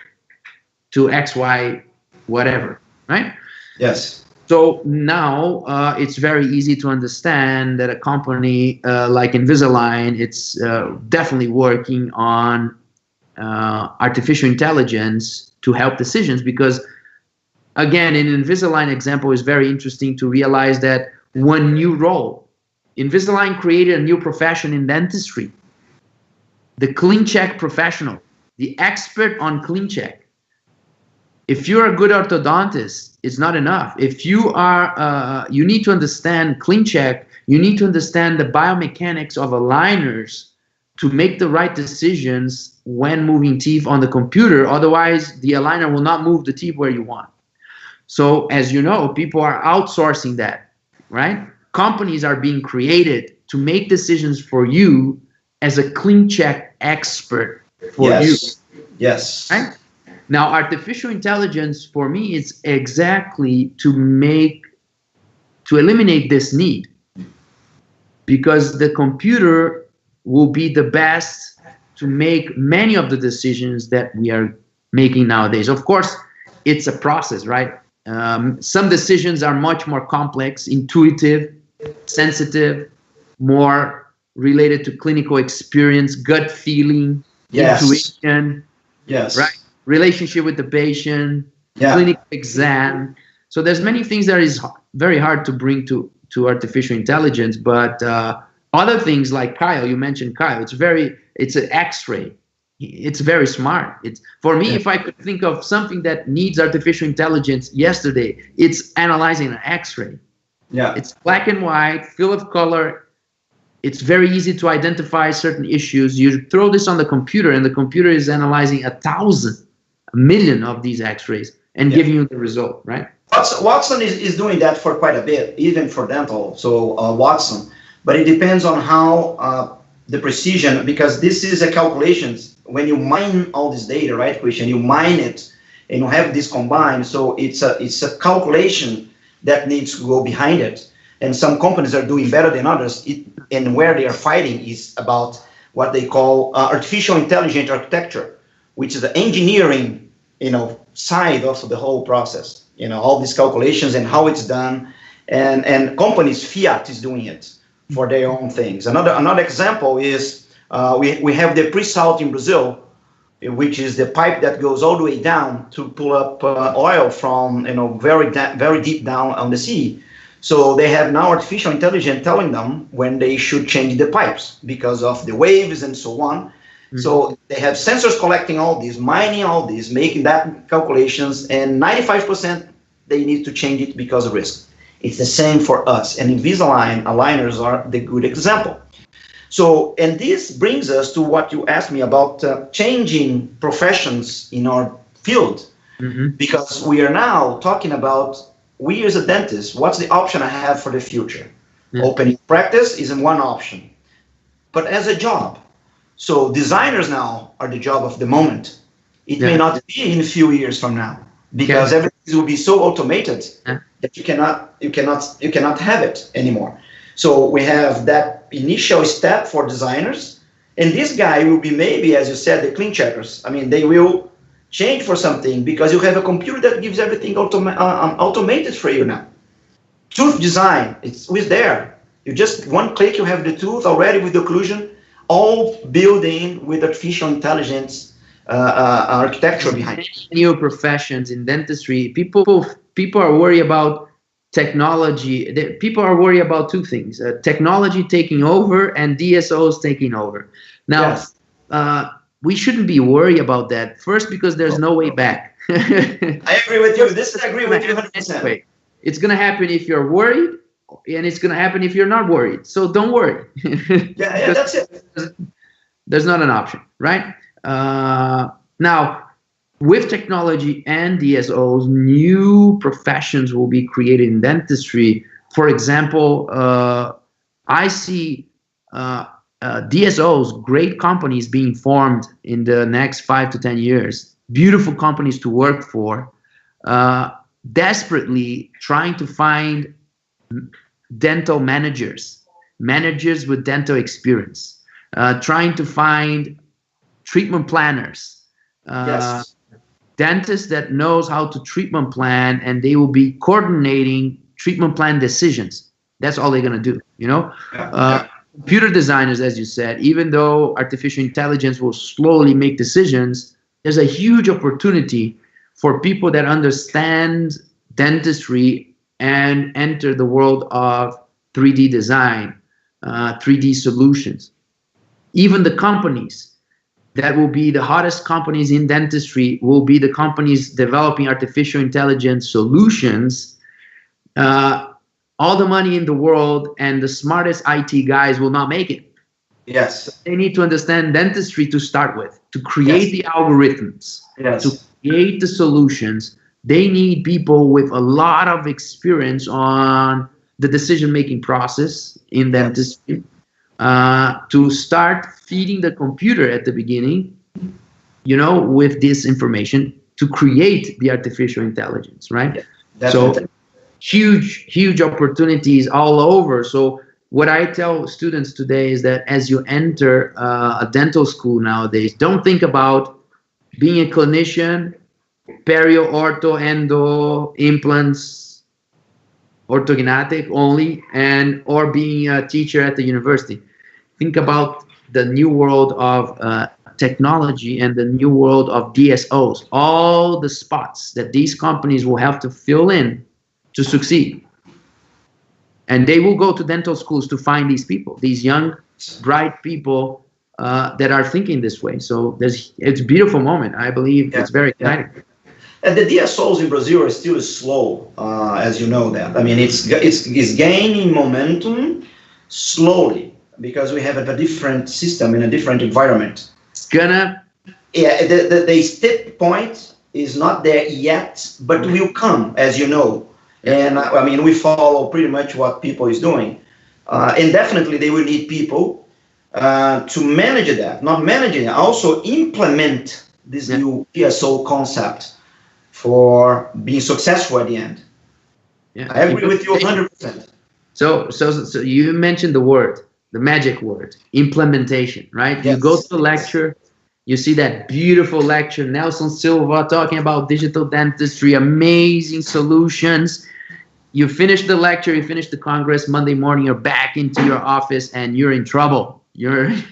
to X, Y, whatever, right? Yes. So now it's very easy to understand that a company like Invisalign, it's definitely working on artificial intelligence to help decisions, because again, in Invisalign example, is very interesting to realize that one new role. Invisalign created a new profession in dentistry, the clean check professional, the expert on clean check. If you're a good orthodontist, it's not enough. If you are, you need to understand CleanCheck. You need to understand the biomechanics of aligners to make the right decisions when moving teeth on the computer. Otherwise, the aligner will not move the teeth where you want. So, as you know, people are outsourcing that, right? Companies are being created to make decisions for you as a CleanCheck expert for you. Yes. Right? Now, artificial intelligence for me is exactly to eliminate this need, because the computer will be the best to make many of the decisions that we are making nowadays. Of course, it's a process, right? Some decisions are much more complex, intuitive, sensitive, more related to clinical experience, gut feeling, intuition, right? Relationship with the patient, clinical exam. So there's many things that is very hard to bring to artificial intelligence, but other things like Kyle, you mentioned Kyle, it's an X-ray. It's very smart. It's for me, if I could think of something that needs artificial intelligence yesterday, it's analyzing an X-ray. Yeah. It's black and white, fill of color. It's very easy to identify certain issues. You throw this on the computer, and the computer is analyzing 1,000, 1,000,000 of these X-rays and giving you the result, right? Watson is doing that for quite a bit, even for dental. So Watson, but it depends on how the precision, because this is a calculations. When you mine all this data, right, Christian? You mine it, and you have this combined. So it's a calculation that needs to go behind it. And some companies are doing better than others. And where they are fighting is about what they call artificial intelligent architecture, which is the engineering, side of the whole process. All these calculations and how it's done, and companies, Fiat is doing it for their own things. Another example is we have the pre-salt in Brazil, which is the pipe that goes all the way down to pull up oil from very deep down on the sea. So they have now artificial intelligence telling them when they should change the pipes because of the waves and so on. Mm-hmm. So they have sensors collecting all these, mining all these, making that calculations, and 95% they need to change it because of risk. It's the same for us, and Invisalign aligners are the good example. So, and this brings us to what you asked me about changing professions in our field, because we are now talking about, we as a dentist, what's the option I have for the future? Opening practice isn't one option, but as a job. So designers now are the job of the moment. It may not be in a few years from now, because everything will be so automated that you cannot have it anymore. So we have that initial step for designers, and this guy will be maybe, as you said, the clean checkers. I mean, they will change for something because you have a computer that gives everything automated for you now. Tooth design, it's there. You just one click, you have the tooth already with the occlusion, all built in with artificial intelligence architecture behind it. New professions in dentistry, people are worried about technology. People are worried about two things: technology taking over and DSOs taking over. Now, we shouldn't be worried about that. First, because there's no way back. I agree with you. I agree with you 100%. It's going to happen if you're worried, and it's going to happen if you're not worried. So don't worry. Yeah, that's it. There's not an option, right? Now, with technology and DSOs, new professions will be created in dentistry. For example, I see DSOs, great companies being formed in the next 5 to 10 years, beautiful companies to work for, desperately trying to find dental managers with dental experience, trying to find treatment planners, dentists that knows how to treatment plan, and they will be coordinating treatment plan decisions. That's all they're going to do, Computer designers, as you said, even though artificial intelligence will slowly make decisions, there's a huge opportunity for people that understand dentistry and enter the world of 3D design, 3D solutions. Even the companies, that will be the hottest companies in dentistry, will be the companies developing artificial intelligence solutions. All the money in the world and the smartest IT guys will not make it. Yes. They need to understand dentistry to start with, to create the algorithms, to create the solutions. They need people with a lot of experience on the decision-making process in dentistry, to start feeding the computer at the beginning, with this information to create the artificial intelligence, right? So huge opportunities all over. So what I tell students today is that as you enter a dental school nowadays, don't think about being a clinician, perio, ortho, endo, implants, orthodontic only, or being a teacher at the university. Think about the new world of technology and the new world of DSOs, all the spots that these companies will have to fill in to succeed. And they will go to dental schools to find these people, these young, bright people that are thinking this way. So it's a beautiful moment. I believe it's very exciting. And the DSOs in Brazil are still slow, as you know that. I mean, it's gaining momentum slowly because we have a different system in a different environment. It's gonna... Yeah, the step point is not there yet, but will come, as you know. And I mean, we follow pretty much what people is doing. And definitely they will need people to manage that, not managing it, also implement this new PSO concept for being successful at the end. I agree with you 100%. So you mentioned the magic word, implementation, right? You go to the lecture, you see that beautiful lecture, Nelson Silva talking about digital dentistry, amazing solutions. You finish the lecture, you finish the Congress, Monday morning, you're back into your office and you're in trouble. You're in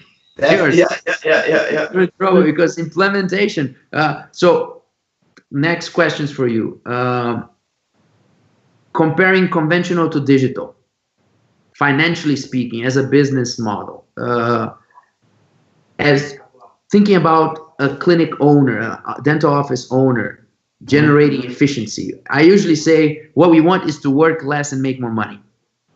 trouble because implementation. So next questions for you. Comparing conventional to digital, financially speaking, as a business model, as thinking about a clinic owner, a dental office owner, generating efficiency. I usually say what we want is to work less and make more money.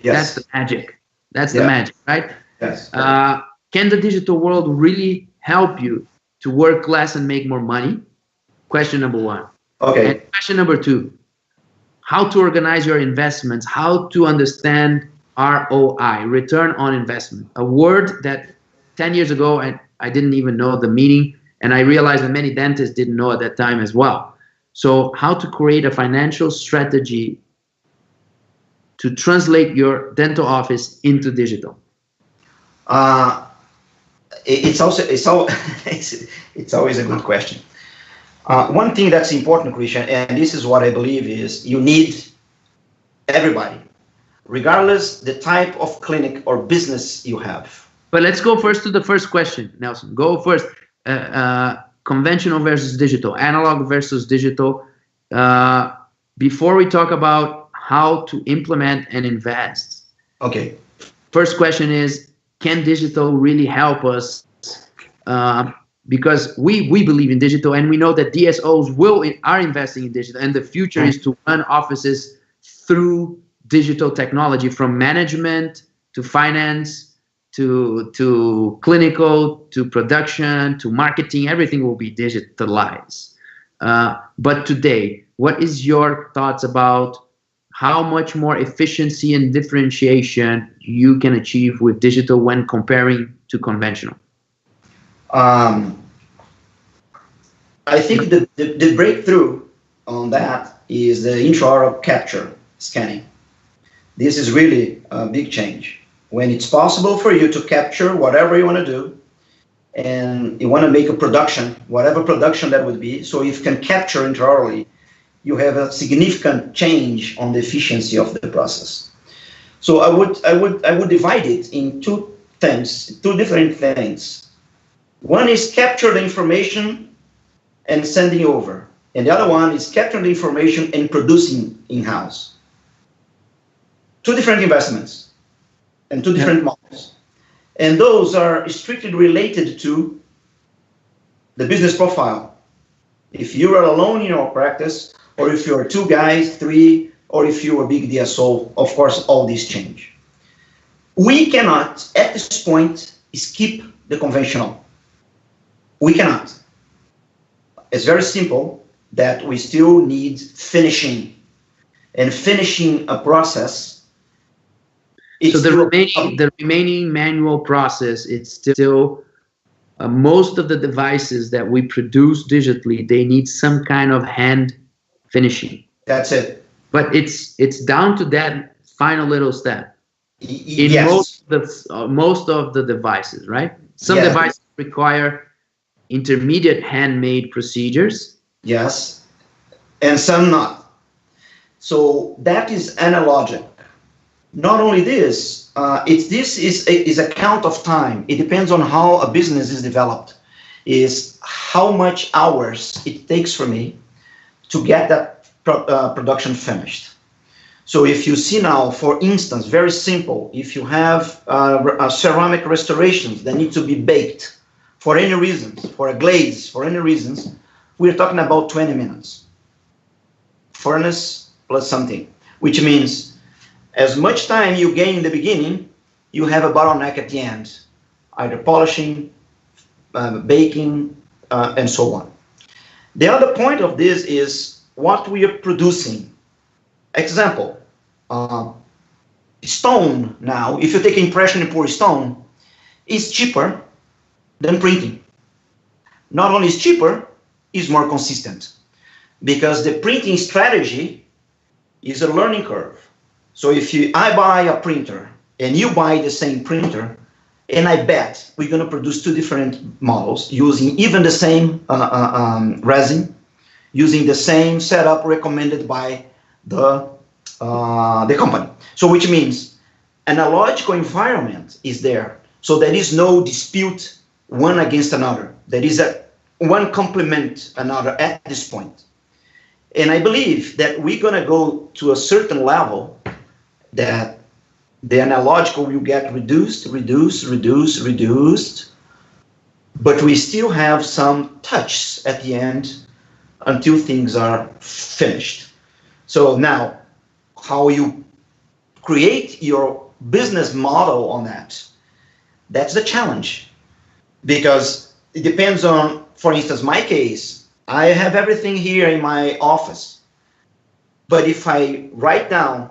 That's the magic. That's the magic, right? Yes. Can the digital world really help you to work less and make more money? Question number one. Okay. And question number two, how to organize your investments, how to understand ROI, return on investment, a word that 10 years ago I didn't even know the meaning, and I realized that many dentists didn't know at that time as well. So how to create a financial strategy to translate your dental office into digital? It's always a good question. One thing that's important, Christian, and this is what I believe is you need everybody, regardless the type of clinic or business you have. But let's go first to the first question, Nelson. Go first. Conventional versus digital, analog versus digital. Before we talk about how to implement and invest. Okay. First question is, can digital really help us? Because we believe in digital, and we know that DSOs are investing in digital, and the future is to run offices through digital technology, from management to finance to clinical to production to marketing. Everything will be digitalized. But today, what is your thoughts about how much more efficiency and differentiation you can achieve with digital when comparing to conventional? I think the breakthrough on that is the intraoral capture scanning. This is really a big change. When it's possible for you to capture whatever you want to do, and you want to make a production, whatever production that would be, so if you can capture intraorally, you have a significant change on the efficiency of the process. So I would divide it in two different things. One is capture the information and sending over, and the other one is capturing the information and producing in-house. Two different investments and two different models. And those are strictly related to the business profile. If you are alone in your practice, or if you're two guys, three, or if you're a big DSO, of course, all these change. We cannot, at this point, skip the conventional. We cannot. It's very simple that we still need finishing. And finishing a process. So the remaining manual process, it's still most of the devices that we produce digitally, they need some kind of hand finishing. That's it. But it's down to that final little step. In Yes. most of the devices, right? Some devices require intermediate handmade procedures. Yes, and some not. So that is analogic. Not only this, this is a count of time. It depends on how a business is developed, is how much hours it takes for me to get that production finished. So if you see now, for instance, very simple, if you have ceramic restorations that need to be baked for any reasons, for a glaze, for any reasons, we're talking about 20 minutes. Furnace plus something, which means as much time you gain in the beginning, you have a bottleneck at the end, either polishing, baking, and so on. The other point of this is what we are producing. Example, stone now, if you take impression and pour stone, is cheaper than printing. Not only is cheaper, is more consistent, because the printing strategy is a learning curve. So if I buy a printer and you buy the same printer, and I bet we're going to produce two different models using even the same resin, using the same setup recommended by the company. So which means an analogical environment is there. So there is no dispute one against another. There is one complement another at this point. And I believe that we're going to go to a certain level that the analogical will get reduced, but we still have some touches at the end until things are finished. So now, how you create your business model on that, that's the challenge. Because it depends on, for instance, my case, I have everything here in my office. But if I write down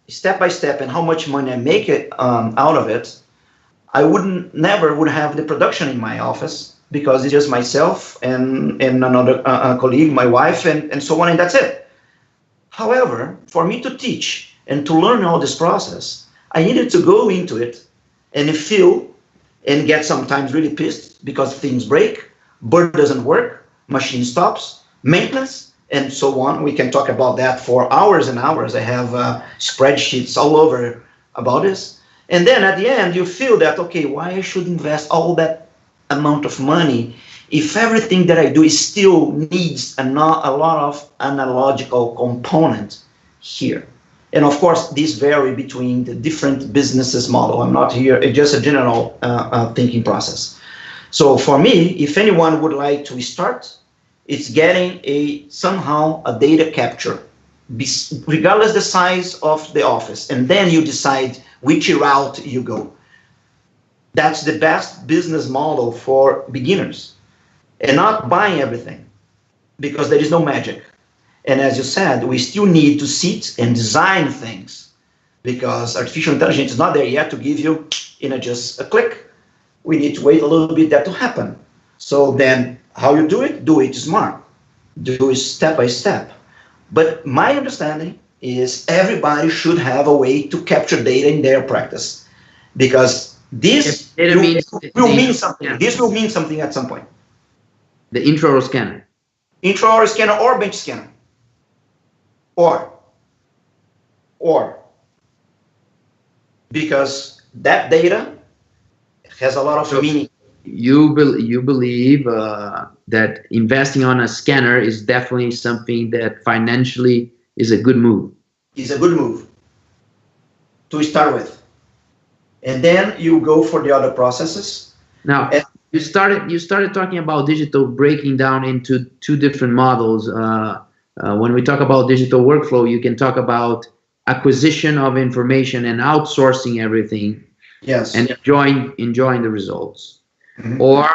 step by step and how much money I make out of it, I never would have the production in my office, because it's just myself and another colleague, my wife, and so on, and that's it. However, for me to teach and to learn all this process, I needed to go into it and feel and get sometimes really pissed because things break, bird doesn't work, machine stops, maintenance, and so on. We can talk about that for hours and hours. I have spreadsheets all over about this. And then at the end, you feel that, okay, why I should invest all that amount of money if everything that I do still needs a lot of analogical component here. And of course, these vary between the different businesses model. I'm not here, it's just a general thinking process. So for me, if anyone would like to start, it's getting somehow a data capture, regardless the size of the office, and then you decide which route you go. That's the best business model for beginners, and not buying everything, because there is no magic. And as you said, we still need to sit and design things, because artificial intelligence is not there yet to give you just a click. We need to wait a little bit that to happen. So then how you do it smart. Do it step by step. But my understanding is everybody should have a way to capture data in their practice, because this will mean something. Yeah. This will mean something at some point. The intraoral scanner. Intraoral scanner or bench scanner. Or. Because that data has a lot of meaning. You believe that investing on a scanner is definitely something that financially is a good move. It's a good move to start with. And then you go for the other processes. Now, You started talking about digital breaking down into two different models. When we talk about digital workflow, you can talk about acquisition of information and outsourcing everything, Yes. and enjoying the results, Mhm. or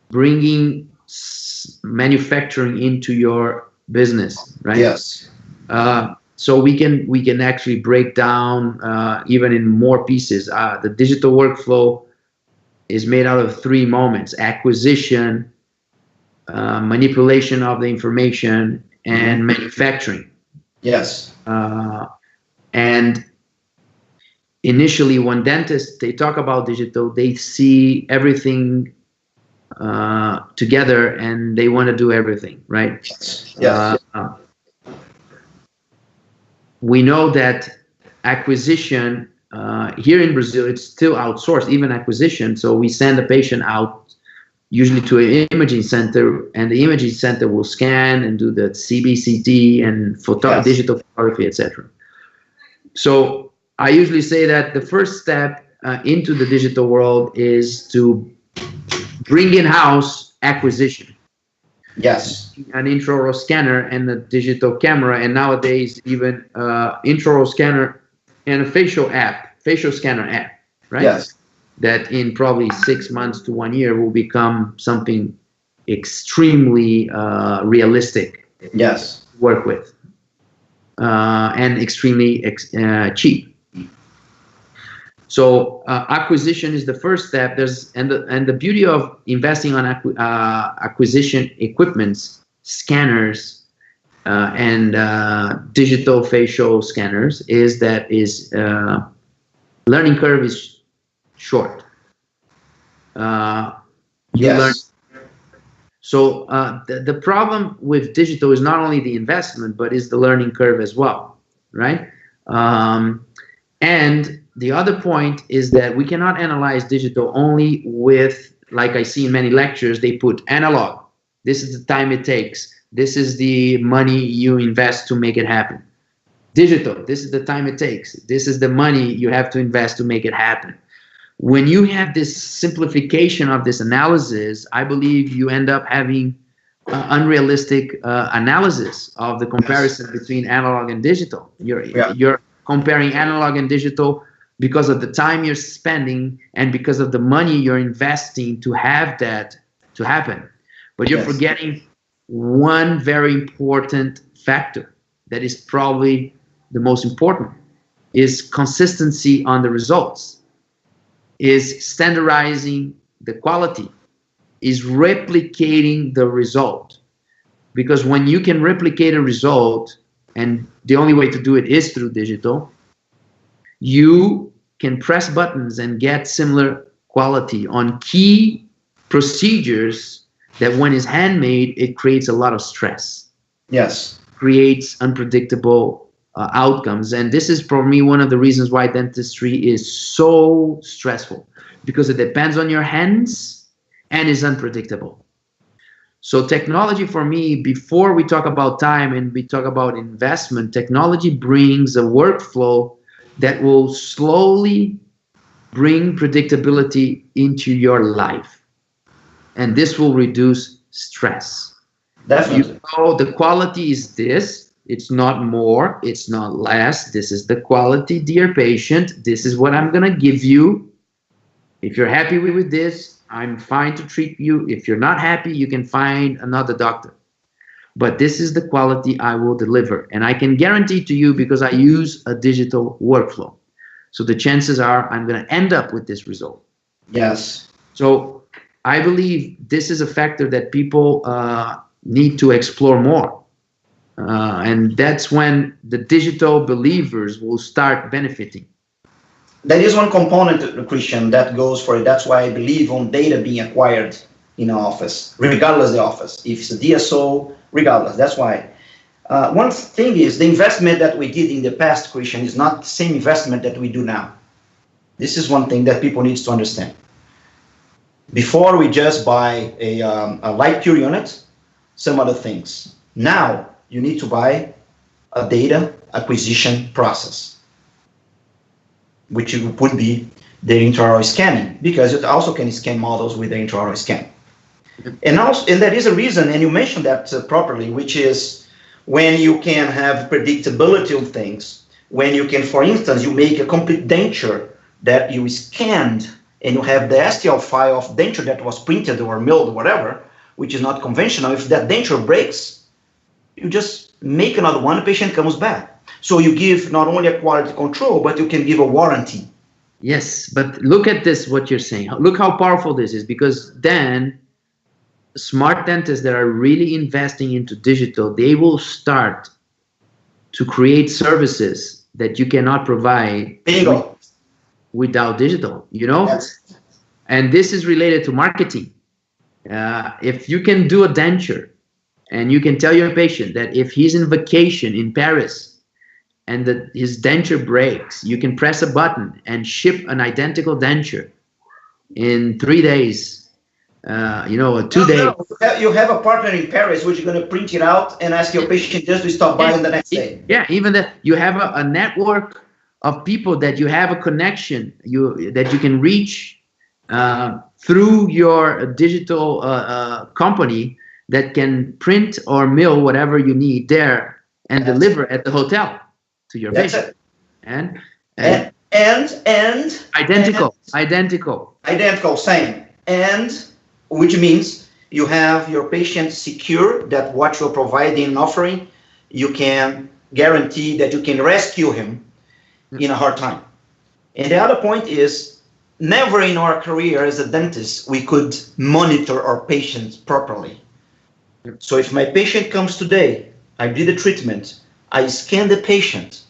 bringing manufacturing into your business, right? Yes. So we can actually break down even in more pieces. The digital workflow is made out of three moments: acquisition, manipulation of the information, and manufacturing. Yes. And initially, when dentists they talk about digital, they see everything together, and they want to do everything, right? Yes. We know that acquisition here in Brazil, it's still outsourced, even acquisition. So we send a patient out usually to an imaging center, and the imaging center will scan and do the CBCT and Yes. digital photography, etc. So I usually say that the first step into the digital world is to bring in-house acquisition. Yes. An intraoral scanner and a digital camera, and nowadays even intraoral scanner and a facial scanner app, right? Yes. That in probably 6 months to 1 year will become something extremely realistic Yes. to work with, and extremely cheap. So acquisition is the first step. And the beauty of investing on acquisition equipments, scanners, and digital facial scanners is that learning curve is short. You Yes. learn. So the problem with digital is not only the investment, but is the learning curve as well, right? And the other point is that we cannot analyze digital only with, like I see in many lectures, they put analog. This is the time it takes. This is the money you invest to make it happen. Digital, this is the time it takes. This is the money you have to invest to make it happen. When you have this simplification of this analysis, I believe you end up having unrealistic analysis of the comparison between analog and digital. You're comparing analog and digital because of the time you're spending and because of the money you're investing to have that to happen. But you're forgetting one very important factor that is probably the most important, is consistency on the results, is standardizing the quality, is replicating the result. Because when you can replicate a result, and the only way to do it is through digital, you can press buttons and get similar quality on key procedures that when it's handmade, it creates a lot of stress. Yes. Creates unpredictable outcomes. And this is for me one of the reasons why dentistry is so stressful, because it depends on your hands and is unpredictable. So technology for me, before we talk about time and we talk about investment, technology brings a workflow that will slowly bring predictability into your life. And this will reduce stress. Definitely. You know, the quality is this. It's not more. It's not less. This is the quality, dear patient. This is what I'm going to give you. If you're happy with this, I'm fine to treat you. If you're not happy, you can find another doctor. But this is the quality I will deliver. And I can guarantee to you, because I use a digital workflow. So the chances are I'm going to end up with this result. Yes. So I believe this is a factor that people need to explore more. And that's when the digital believers will start benefiting. There is one component, Christian, that goes for it. That's why I believe on data being acquired in an office, regardless of the office. If it's a DSO, regardless. That's why. One thing is the investment that we did in the past, Christian, is not the same investment that we do now. This is one thing that people need to understand. Before we just buy a light cure unit, some other things. Now you need to buy a data acquisition process. which would be the intraoral scanning, because it also can scan models with the intraoral scan. And also, and there is a reason, and you mentioned that properly, which is when you can have predictability of things, when you can, for instance, you make a complete denture that you scanned, and you have the STL file of denture that was printed or milled or whatever, which is not conventional. If that denture breaks, you just make another one, the patient comes back. So you give not only a quality control, but you can give a warranty. Yes, but look at this, what you're saying. Look how powerful this is, because then smart dentists that are really investing into digital, they will start to create services that you cannot provide without digital, you know? Yes. And this is related to marketing. If you can do a denture and you can tell your patient that if he's in vacation in Paris and that his denture breaks, you can press a button and ship an identical denture in 3 days, you know, 2 days. No. You have a partner in Paris which is going to print it out and ask your patient just to stop by on the next day. Yeah, even that you have a network of people that you have a connection that you can reach through your digital company that can print or mill whatever you need there and deliver at the hotel to your patient. And identical, same. And which means you have your patient secure that what you're providing and offering, you can guarantee that you can rescue him in a hard time. And the other point is, never in our career as a dentist we could monitor our patients properly. So if my patient comes today, I did the treatment, I scan the patient,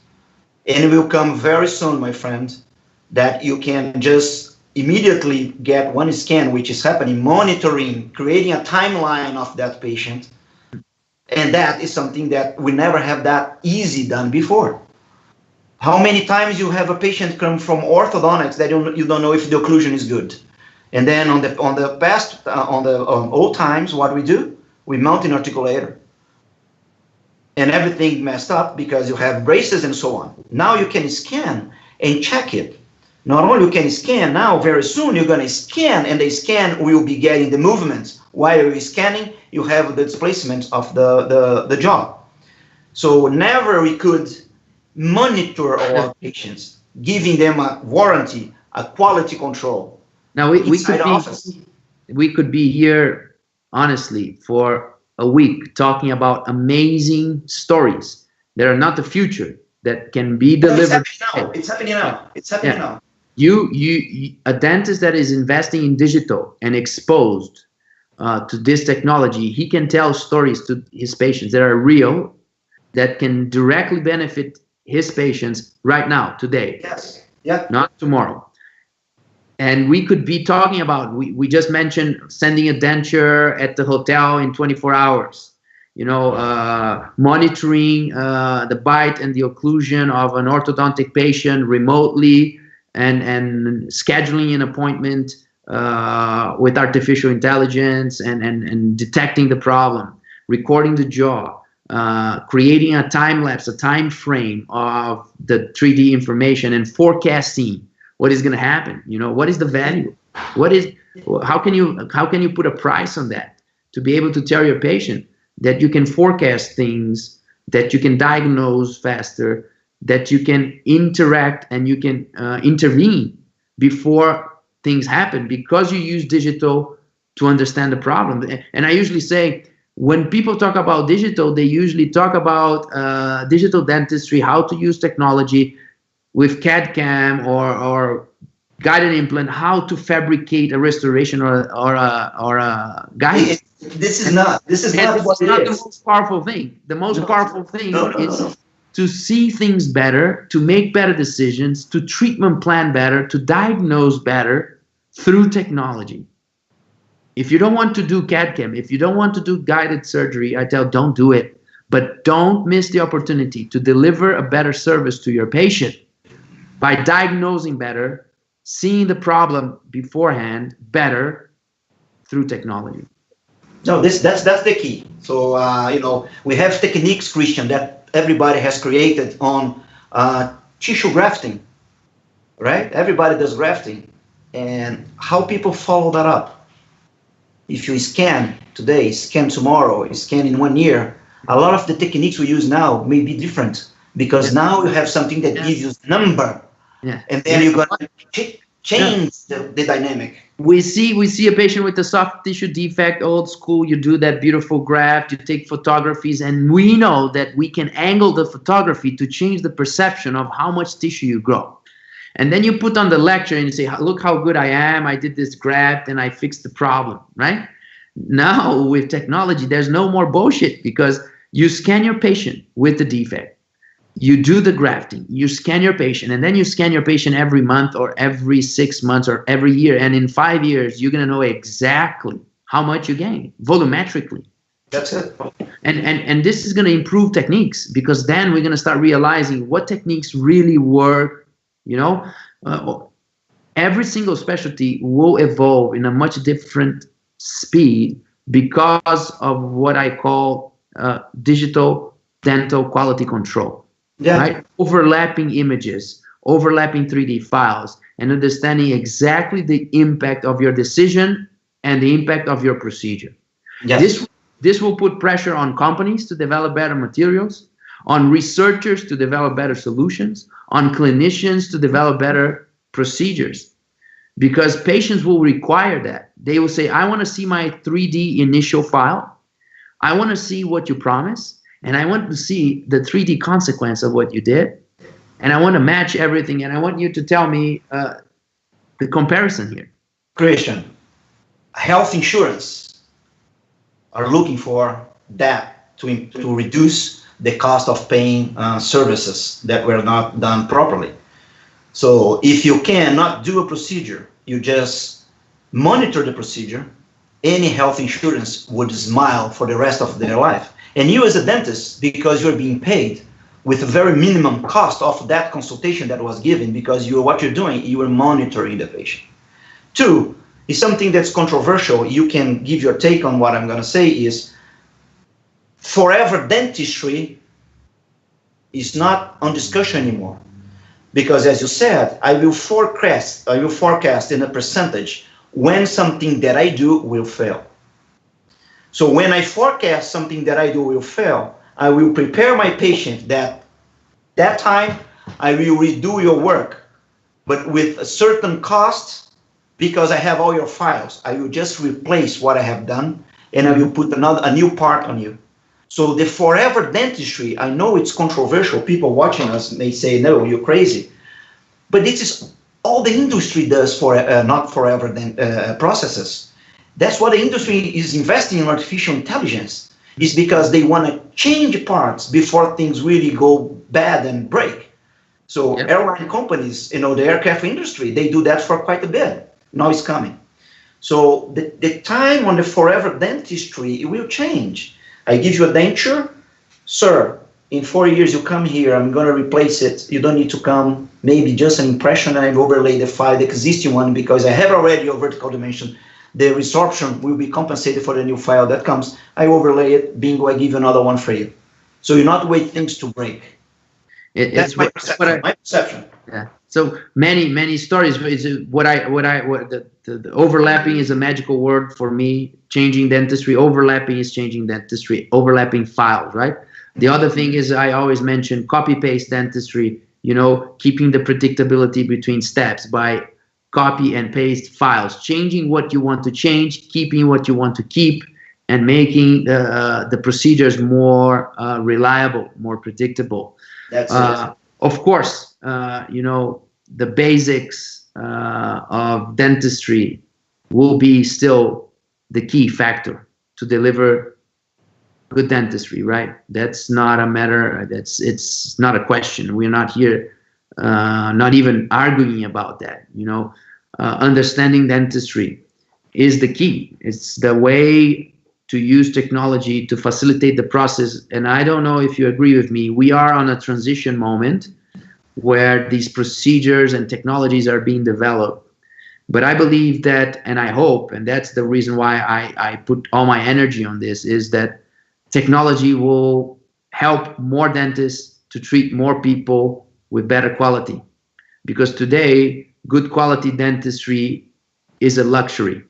and it will come very soon, my friend, that you can just immediately get one scan, which is happening, monitoring, creating a timeline of that patient. And that is something that we never have that easy done before. How many times you have a patient come from orthodontics that you don't know if the occlusion is good. And then on the old times, what we do, we mount an articulator. And everything messed up because you have braces and so on. Now you can scan and check it. Not only you can scan, now very soon you're going to scan, and the scan will be getting the movements. While you're scanning, you have the displacement of the jaw. So never we could monitor our patients, giving them a warranty, a quality control. Now we could be here honestly for a week talking about amazing stories that are not the future, that can be delivered. It's happening now. A dentist that is investing in digital and exposed to this technology, he can tell stories to his patients that are real, that can directly benefit his patients right now, today. Yes. Yeah. Not tomorrow. And we could be talking about, we just mentioned sending a denture at the hotel in 24 hours, you know, monitoring the bite and the occlusion of an orthodontic patient remotely, and scheduling an appointment with artificial intelligence and detecting the problem, recording the jaw, creating a time lapse, a time frame of the 3D information, and forecasting what is going to happen. You know, what is the value? How can you put a price on that, to be able to tell your patient that you can forecast things, that you can diagnose faster, that you can interact and you can intervene before things happen, because you use digital to understand the problem. And I usually say, when people talk about digital, they usually talk about digital dentistry, how to use technology with CAD/CAM or guided implant, how to fabricate a restoration or a guide. This is not the most powerful thing. The most powerful thing is to see things better, to make better decisions, to treatment plan better, to diagnose better through technology. If you don't want to do CAD/CAM, if you don't want to do guided surgery, I tell, don't do it. But don't miss the opportunity to deliver a better service to your patient by diagnosing better, seeing the problem beforehand better through technology. No, that's the key. So we have techniques, Christian, that everybody has created on tissue grafting. right? Everybody does grafting. And how people follow that up. If you scan today, scan tomorrow, scan in 1 year, a lot of the techniques we use now may be different because Yeah. now you have something that gives you a number, Yeah. and then you're going to change the dynamic. We see a patient with a soft tissue defect, old school. You do that beautiful graft, you take photographies, and we know that we can angle the photography to change the perception of how much tissue you grow. And then you put on the lecture and you say, look how good I am. I did this graft and I fixed the problem, right? Now with technology, there's no more bullshit, because you scan your patient with the defect. You do the grafting, you scan your patient, and then you scan your patient every month or every 6 months or every year. And in 5 years, you're going to know exactly how much you gain volumetrically. That's it. And this is going to improve techniques, because then we're going to start realizing what techniques really work. Every single specialty will evolve in a much different speed because of what I call digital dental quality control. Yeah. Right? Overlapping images, overlapping 3D files, and understanding exactly the impact of your decision and the impact of your procedure. Yes. This will put pressure on companies to develop better materials, on researchers to develop better solutions, on clinicians to develop better procedures, because patients will require that. They will say, I want to see my 3D initial file. I want to see what you promised, and I want to see the 3D consequence of what you did, and I want to match everything, and I want you to tell me the comparison here. Christian, health insurance are looking for that to reduce the cost of paying services that were not done properly. So if you cannot do a procedure, you just monitor the procedure, any health insurance would smile for the rest of their life. And you as a dentist, because you're being paid with a very minimum cost of that consultation that was given, because what you're doing, you are monitoring the patient. Two, is something that's controversial. You can give your take on what I'm going to say is, forever dentistry is not on discussion anymore. Because as you said, I will forecast in a percentage when something that I do will fail. So when I forecast something that I do will fail, I will prepare my patient that time I will redo your work, but with a certain cost, because I have all your files. I will just replace what I have done, and I will put a new part on you. So the forever dentistry, I know it's controversial. People watching us may say, no, you're crazy. But this is all the industry does for not forever processes. That's what the industry is investing in artificial intelligence, is because they want to change parts before things really go bad and break. So yep. Airline companies, the aircraft industry, they do that for quite a bit. Now it's coming. So the time on the forever dentistry, it will change. I give you a denture, sir, in 4 years you come here, I'm going to replace it. You don't need to come, maybe just an impression, and I overlay the file, the existing one, because I have already your vertical dimension. The resorption will be compensated for the new file that comes. I overlay it, bingo, I give you another one for you. So you not wait things to break. That's my perception. Yeah. So many stories. The overlapping is a magical word for me. Changing dentistry. Overlapping is changing dentistry. Overlapping files, right? The other thing is, I always mention copy-paste dentistry, keeping the predictability between steps by copy and paste files, changing what you want to change, keeping what you want to keep, and making the procedures more reliable, more predictable. That's it. Of course, the basics of dentistry will be still the key factor to deliver good dentistry, right? That's not a matter. It's not a question. We're not here, not even arguing about that. Understanding dentistry is the key. It's the way to use technology to facilitate the process. And I don't know if you agree with me. We are on a transition moment where these procedures and technologies are being developed. But I believe that, and I hope, and that's the reason why I put all my energy on this, is that technology will help more dentists to treat more people with better quality. because today good quality dentistry is a luxury.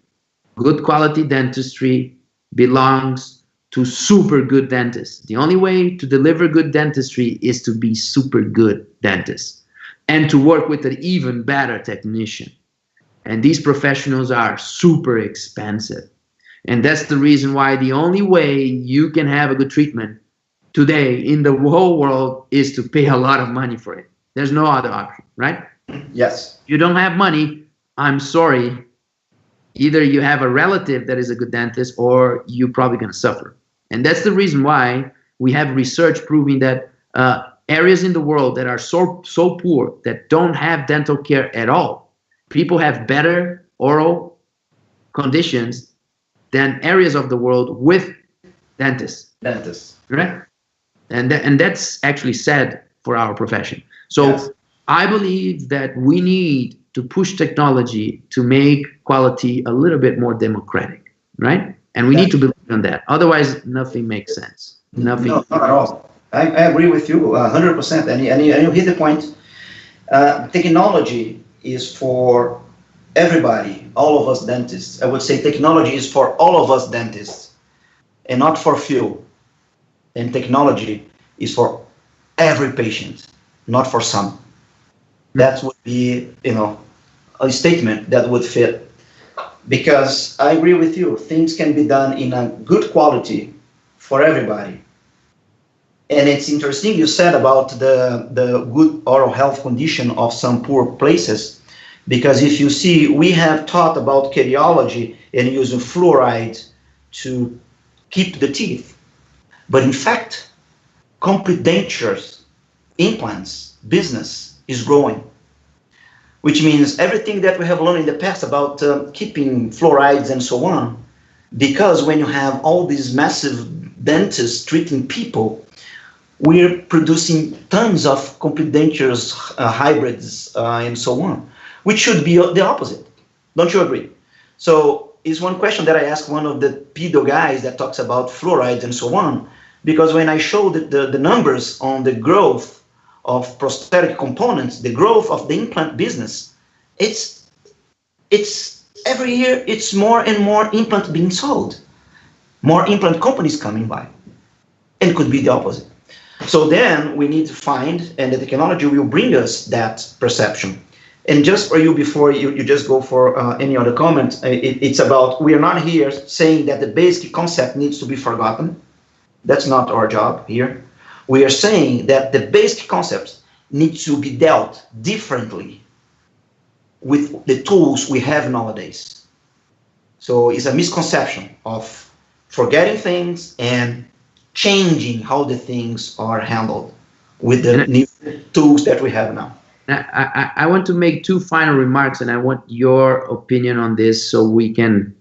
Good quality dentistry belongs to super good dentists. The only way to deliver good dentistry is to be super good dentists and to work with an even better technician. And these professionals are super expensive. And that's the reason why the only way you can have a good treatment today in the whole world is to pay a lot of money for it. There's no other option, right? Yes. You don't have money, I'm sorry. Either you have a relative that is a good dentist or you're probably going to suffer. And that's the reason why we have research proving that areas in the world that are so poor that don't have dental care at all, people have better oral conditions than areas of the world with dentists. Dentists. Right? And that's actually sad for our profession. So yes. I believe that we need to push technology to make quality a little bit more democratic, right? And we need to believe in that. Otherwise, nothing makes sense. Nothing. No, not at all. I agree with you 100%. And you hit the point. Technology is for everybody, all of us dentists. I would say technology is for all of us dentists and not for few. And technology is for every patient, not for some. That would be, a statement that would fit. Because I agree with you, things can be done in a good quality for everybody. And it's interesting you said about the good oral health condition of some poor places. Because if you see, we have taught about cardiology and using fluoride to keep the teeth. But in fact, complete dentures, implants, business is growing. Which means everything that we have learned in the past about keeping fluorides and so on, because when you have all these massive dentists treating people, we're producing tons of complete dentures, hybrids, and so on, which should be the opposite. Don't you agree? So it's one question that I asked one of the pedo guys that talks about fluorides and so on, because when I showed the numbers on the growth of prosthetic components, the growth of the implant business, it's every year it's more and more implant being sold, more implant companies coming by, and it could be the opposite. So then we need to find, and the technology will bring us that perception. And just for you, before you just go for any other comment, it's about, we are not here saying that the basic concept needs to be forgotten. That's not our job here. We are saying that the basic concepts need to be dealt differently with the tools we have nowadays. So it's a misconception of forgetting things and changing how the things are handled with the new tools that we have now. I want to make two final remarks, and I want your opinion on this so we can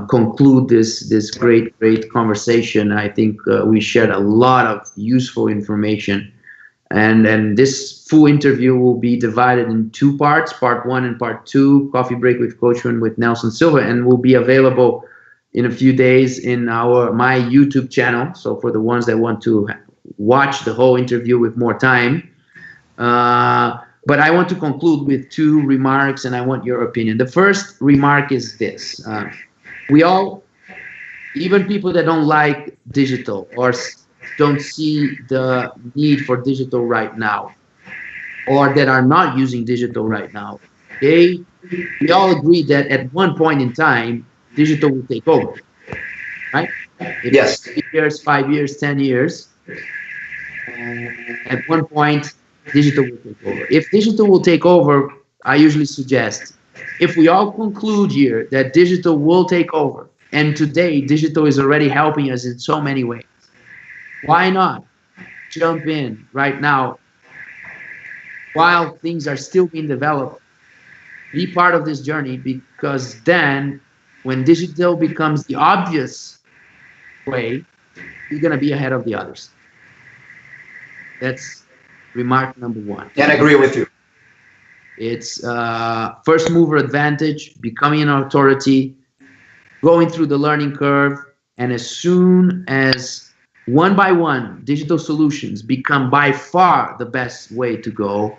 conclude this great conversation. I think we shared a lot of useful information, and this full interview will be divided in two parts, part 1 and part 2, Coffee Break with Coachman with Nelson Silva, and will be available in a few days in my YouTube channel. So for the ones that want to watch the whole interview with more time. But I want to conclude with two remarks, and I want your opinion. The first remark is this. We all, even people that don't like digital or don't see the need for digital right now, or that are not using digital right now, we all agree that at one point in time, digital will take over, right? Yes. 3 years, 5 years, 10 years. At one point, digital will take over. If digital will take over, I usually suggest, if we all conclude here that digital will take over, and today digital is already helping us in so many ways, why not jump in right now while things are still being developed, be part of this journey, because then when digital becomes the obvious way, you're going to be ahead of the others. That's remark number 1. And I agree with you. It's first mover advantage, becoming an authority, going through the learning curve, and as soon as one by one digital solutions become by far the best way to go,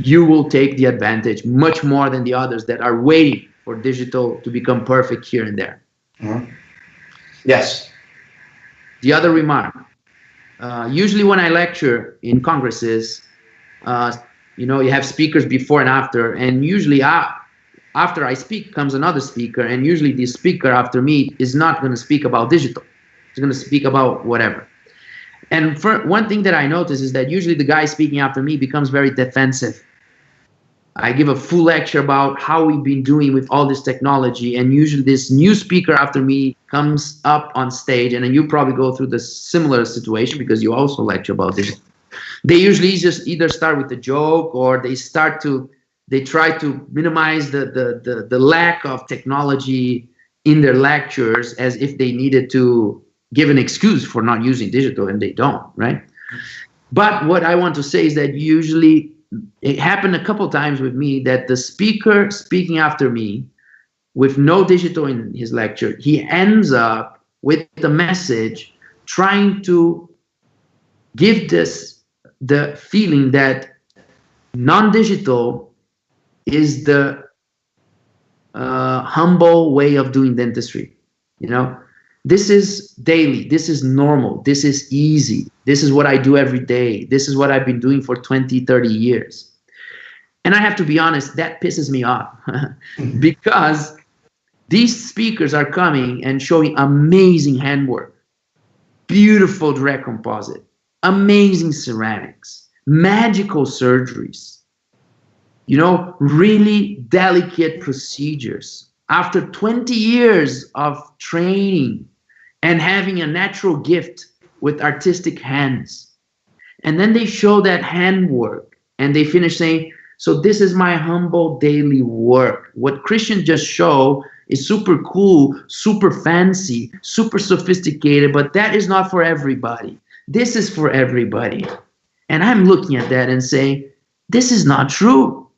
you will take the advantage much more than the others that are waiting for digital to become perfect here and there. Mm-hmm. Yes. The other remark, usually when I lecture in congresses, you have speakers before and after, and usually after I speak comes another speaker, and usually the speaker after me is not going to speak about digital. He's going to speak about whatever. And for one thing that I notice is that usually the guy speaking after me becomes very defensive. I give a full lecture about how we've been doing with all this technology, and usually this new speaker after me comes up on stage, and then you probably go through the similar situation because you also lecture about this. They usually just either start with a joke, or they try to minimize the lack of technology in their lectures as if they needed to give an excuse for not using digital, and they don't, right? But what I want to say is that usually it happened a couple times with me that the speaker speaking after me with no digital in his lecture, he ends up with the message trying to give the feeling that non-digital is the humble way of doing dentistry. This is daily, this is normal, this is easy, this is what I do every day, this is what I've been doing for 20, 30 years. And I have to be honest, that pisses me off because these speakers are coming and showing amazing handwork, beautiful direct composite, amazing ceramics, magical surgeries, really delicate procedures. After 20 years of training and having a natural gift with artistic hands. And then they show that handwork and they finish saying, so this is my humble daily work. What Christian just showed is super cool, super fancy, super sophisticated, but that is not for everybody. This is for everybody. And I'm looking at that and saying, this is not true.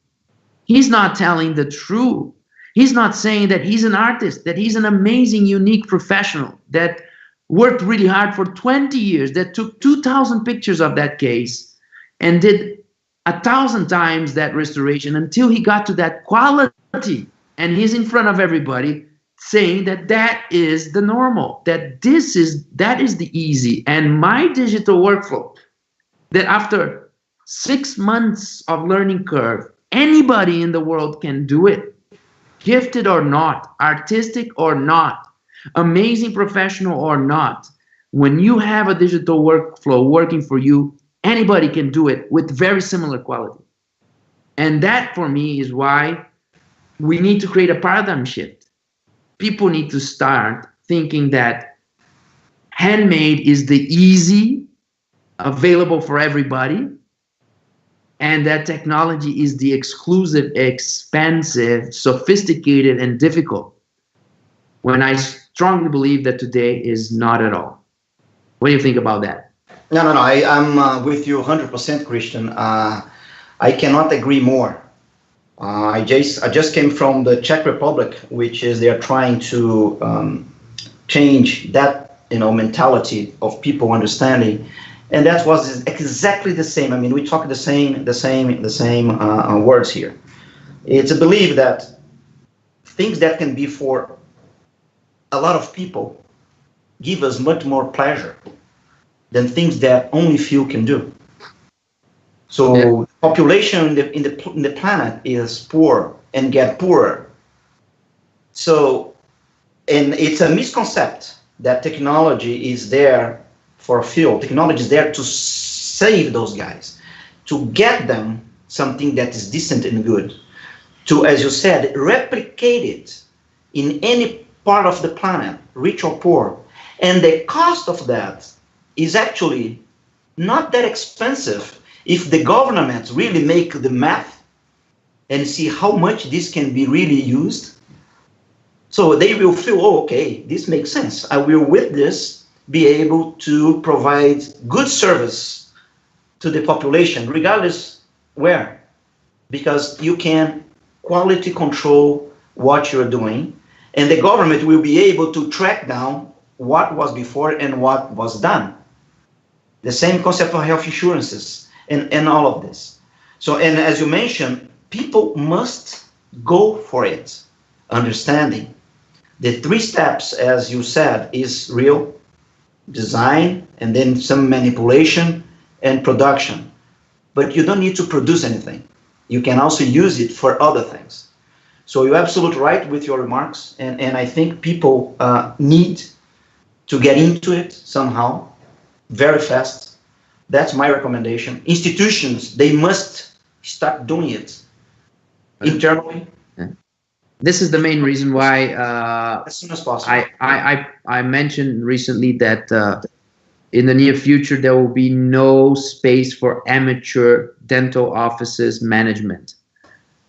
He's not telling the truth. He's not saying that he's an artist, that he's an amazing, unique professional that worked really hard for 20 years, that took 2,000 pictures of that case and did 1,000 times that restoration until he got to that quality. And he's in front of everybody saying that that is the normal, that that is the easy. And my digital workflow, that after 6 months of learning curve, anybody in the world can do it. Gifted or not, artistic or not, amazing professional or not, when you have a digital workflow working for you, anybody can do it with very similar quality. And that for me is why we need to create a paradigm shift. People need to start thinking that handmade is the easy, available for everybody, and that technology is the exclusive, expensive, sophisticated, and difficult. When I strongly believe that today is not at all. What do you think about that? No. I'm with you 100%, Christian. I cannot agree more. I just came from the Czech Republic, which is they're trying to change that mentality of people understanding. And that was exactly the same. I mean, we talk the same words here. It's a belief that things that can be for a lot of people give us much more pleasure than things that only few can do. So population in the planet is poor and get poorer. So, and it's a misconception that technology is there for a few. Technology is there to save those guys, to get them something that is decent and good, to, as you said, replicate it in any part of the planet, rich or poor. And the cost of that is actually not that expensive if the government really make the math and see how much this can be really used. So they will feel, oh, okay, this makes sense. I will, with this, be able to provide good service to the population, regardless where, because you can quality control what you're doing, and the government will be able to track down what was before and what was done. The same concept of health insurances and all of this. So, and as you mentioned, people must go for it. Understanding the 3 steps, as you said, is real design, and then some manipulation and production. But you don't need to produce anything. You can also use it for other things. So you're absolutely right with your remarks, and I think people need to get into it somehow, very fast. That's my recommendation. Institutions, they must start doing it internally. This is the main reason why as soon as possible. I mentioned recently that in the near future there will be no space for amateur dental offices management.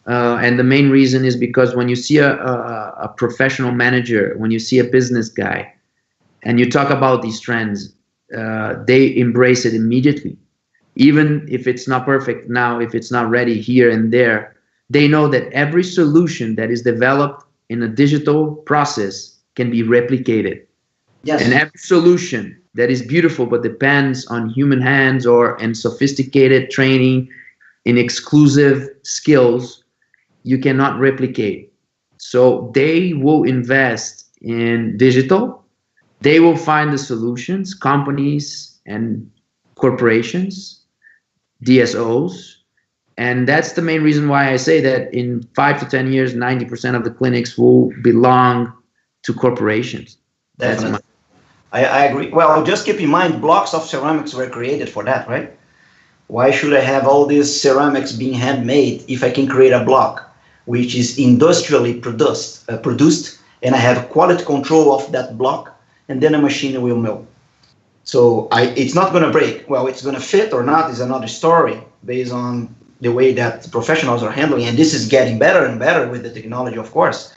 And the main reason is because when you see a professional manager, when you see a business guy, and you talk about these trends, they embrace it immediately. Even if it's not perfect now, if it's not ready here and there, they know that every solution that is developed in a digital process can be replicated. Yes. And every solution that is beautiful but depends on human hands or in sophisticated training, in exclusive skills, you cannot replicate. So they will invest in digital. They will find the solutions, companies and corporations, DSOs. And that's the main reason why I say that in 5 to 10 years, 90% of the clinics will belong to corporations. Definitely. I agree. Well, just keep in mind, blocks of ceramics were created for that, right? Why should I have all these ceramics being handmade if I can create a block which is industrially produced, and I have quality control of that block, and then a machine will mill. So it's not going to break. Well, it's going to fit or not is another story based on the way that professionals are handling, and this is getting better and better with the technology, of course.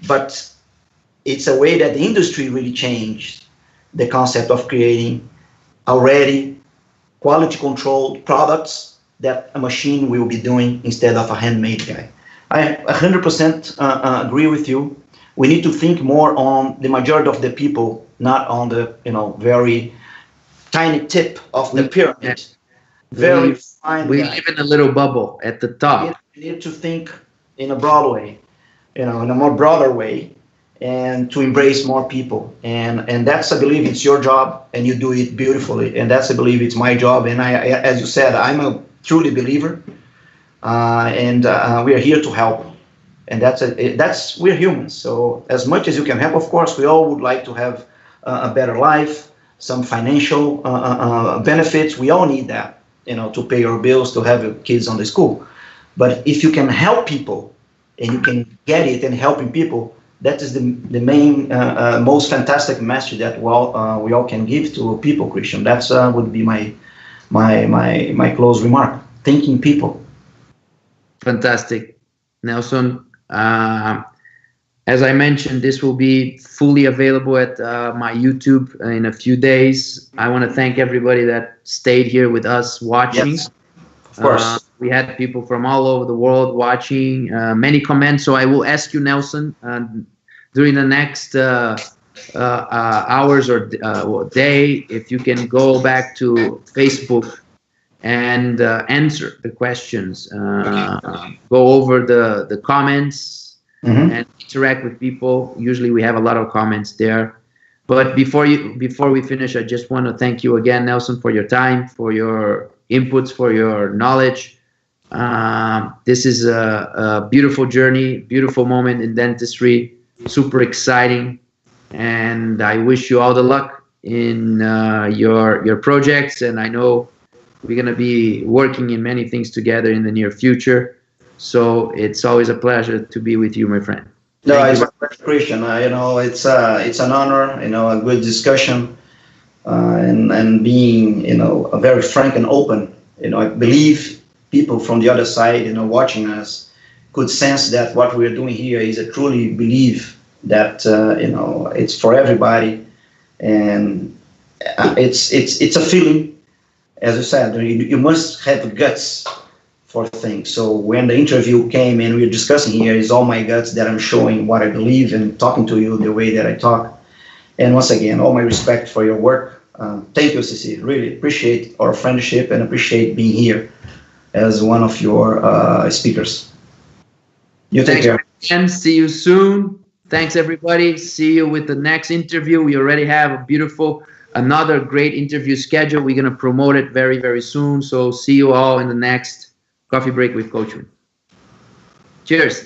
But it's a way that the industry really changed the concept of creating already quality controlled products that a machine will be doing instead of a handmade guy. I 100% agree with you. We need to think more on the majority of the people, not on the very tiny tip of the pyramid. Very fine. We live in a little bubble at the top. We need to think in a broad way, in a more broader way, and to embrace more people. And that's, I believe, it's your job, and you do it beautifully. And that's, I believe, it's my job. And I, as you said, I'm a truly believer, and we are here to help. And that's we're humans. So as much as you can help, of course, we all would like to have a better life, some financial benefits. We all need that, to pay our bills, to have your kids on the school. But if you can help people and you can get it and helping people, that is the main, most fantastic message that we all can give to people, Christian. That's would be my close remark. Thinking people. Fantastic, Nelson. As I mentioned, this will be fully available at my YouTube in a few days. I want to thank everybody that stayed here with us watching. Yes, of course. We had people from all over the world watching, many comments. So I will ask you, Nelson, during the next hours or day, if you can go back to Facebook and answer the questions, go over the comments, and interact with people. Usually we have a lot of comments there. But before we finish, I just want to thank you again, Nelson, for your time, for your inputs, for your knowledge. This is a beautiful journey, beautiful moment in dentistry, super exciting, and I wish you all the luck in your projects. And I know we're going to be working in many things together in the near future. So it's always a pleasure to be with you, my friend. No, it's my pleasure, Christian. It's an honor, a good discussion, and being, very frank and open. I believe people from the other side, watching us, could sense that what we're doing here is a truly belief that, it's for everybody, and it's a feeling, as you said. You must have guts for things. So when the interview came and we're discussing here, is all my guts that I'm showing what I believe and talking to you the way that I talk. And once again, all my respect for your work. Thank you, Cici. Really appreciate our friendship and appreciate being here. as one of your speakers. You take care. And see you soon. Thanks, everybody. See you with the next interview. We already have a another great interview schedule. We're going to promote it very, very soon. So see you all in the next Coffee Break with Coachman. Cheers.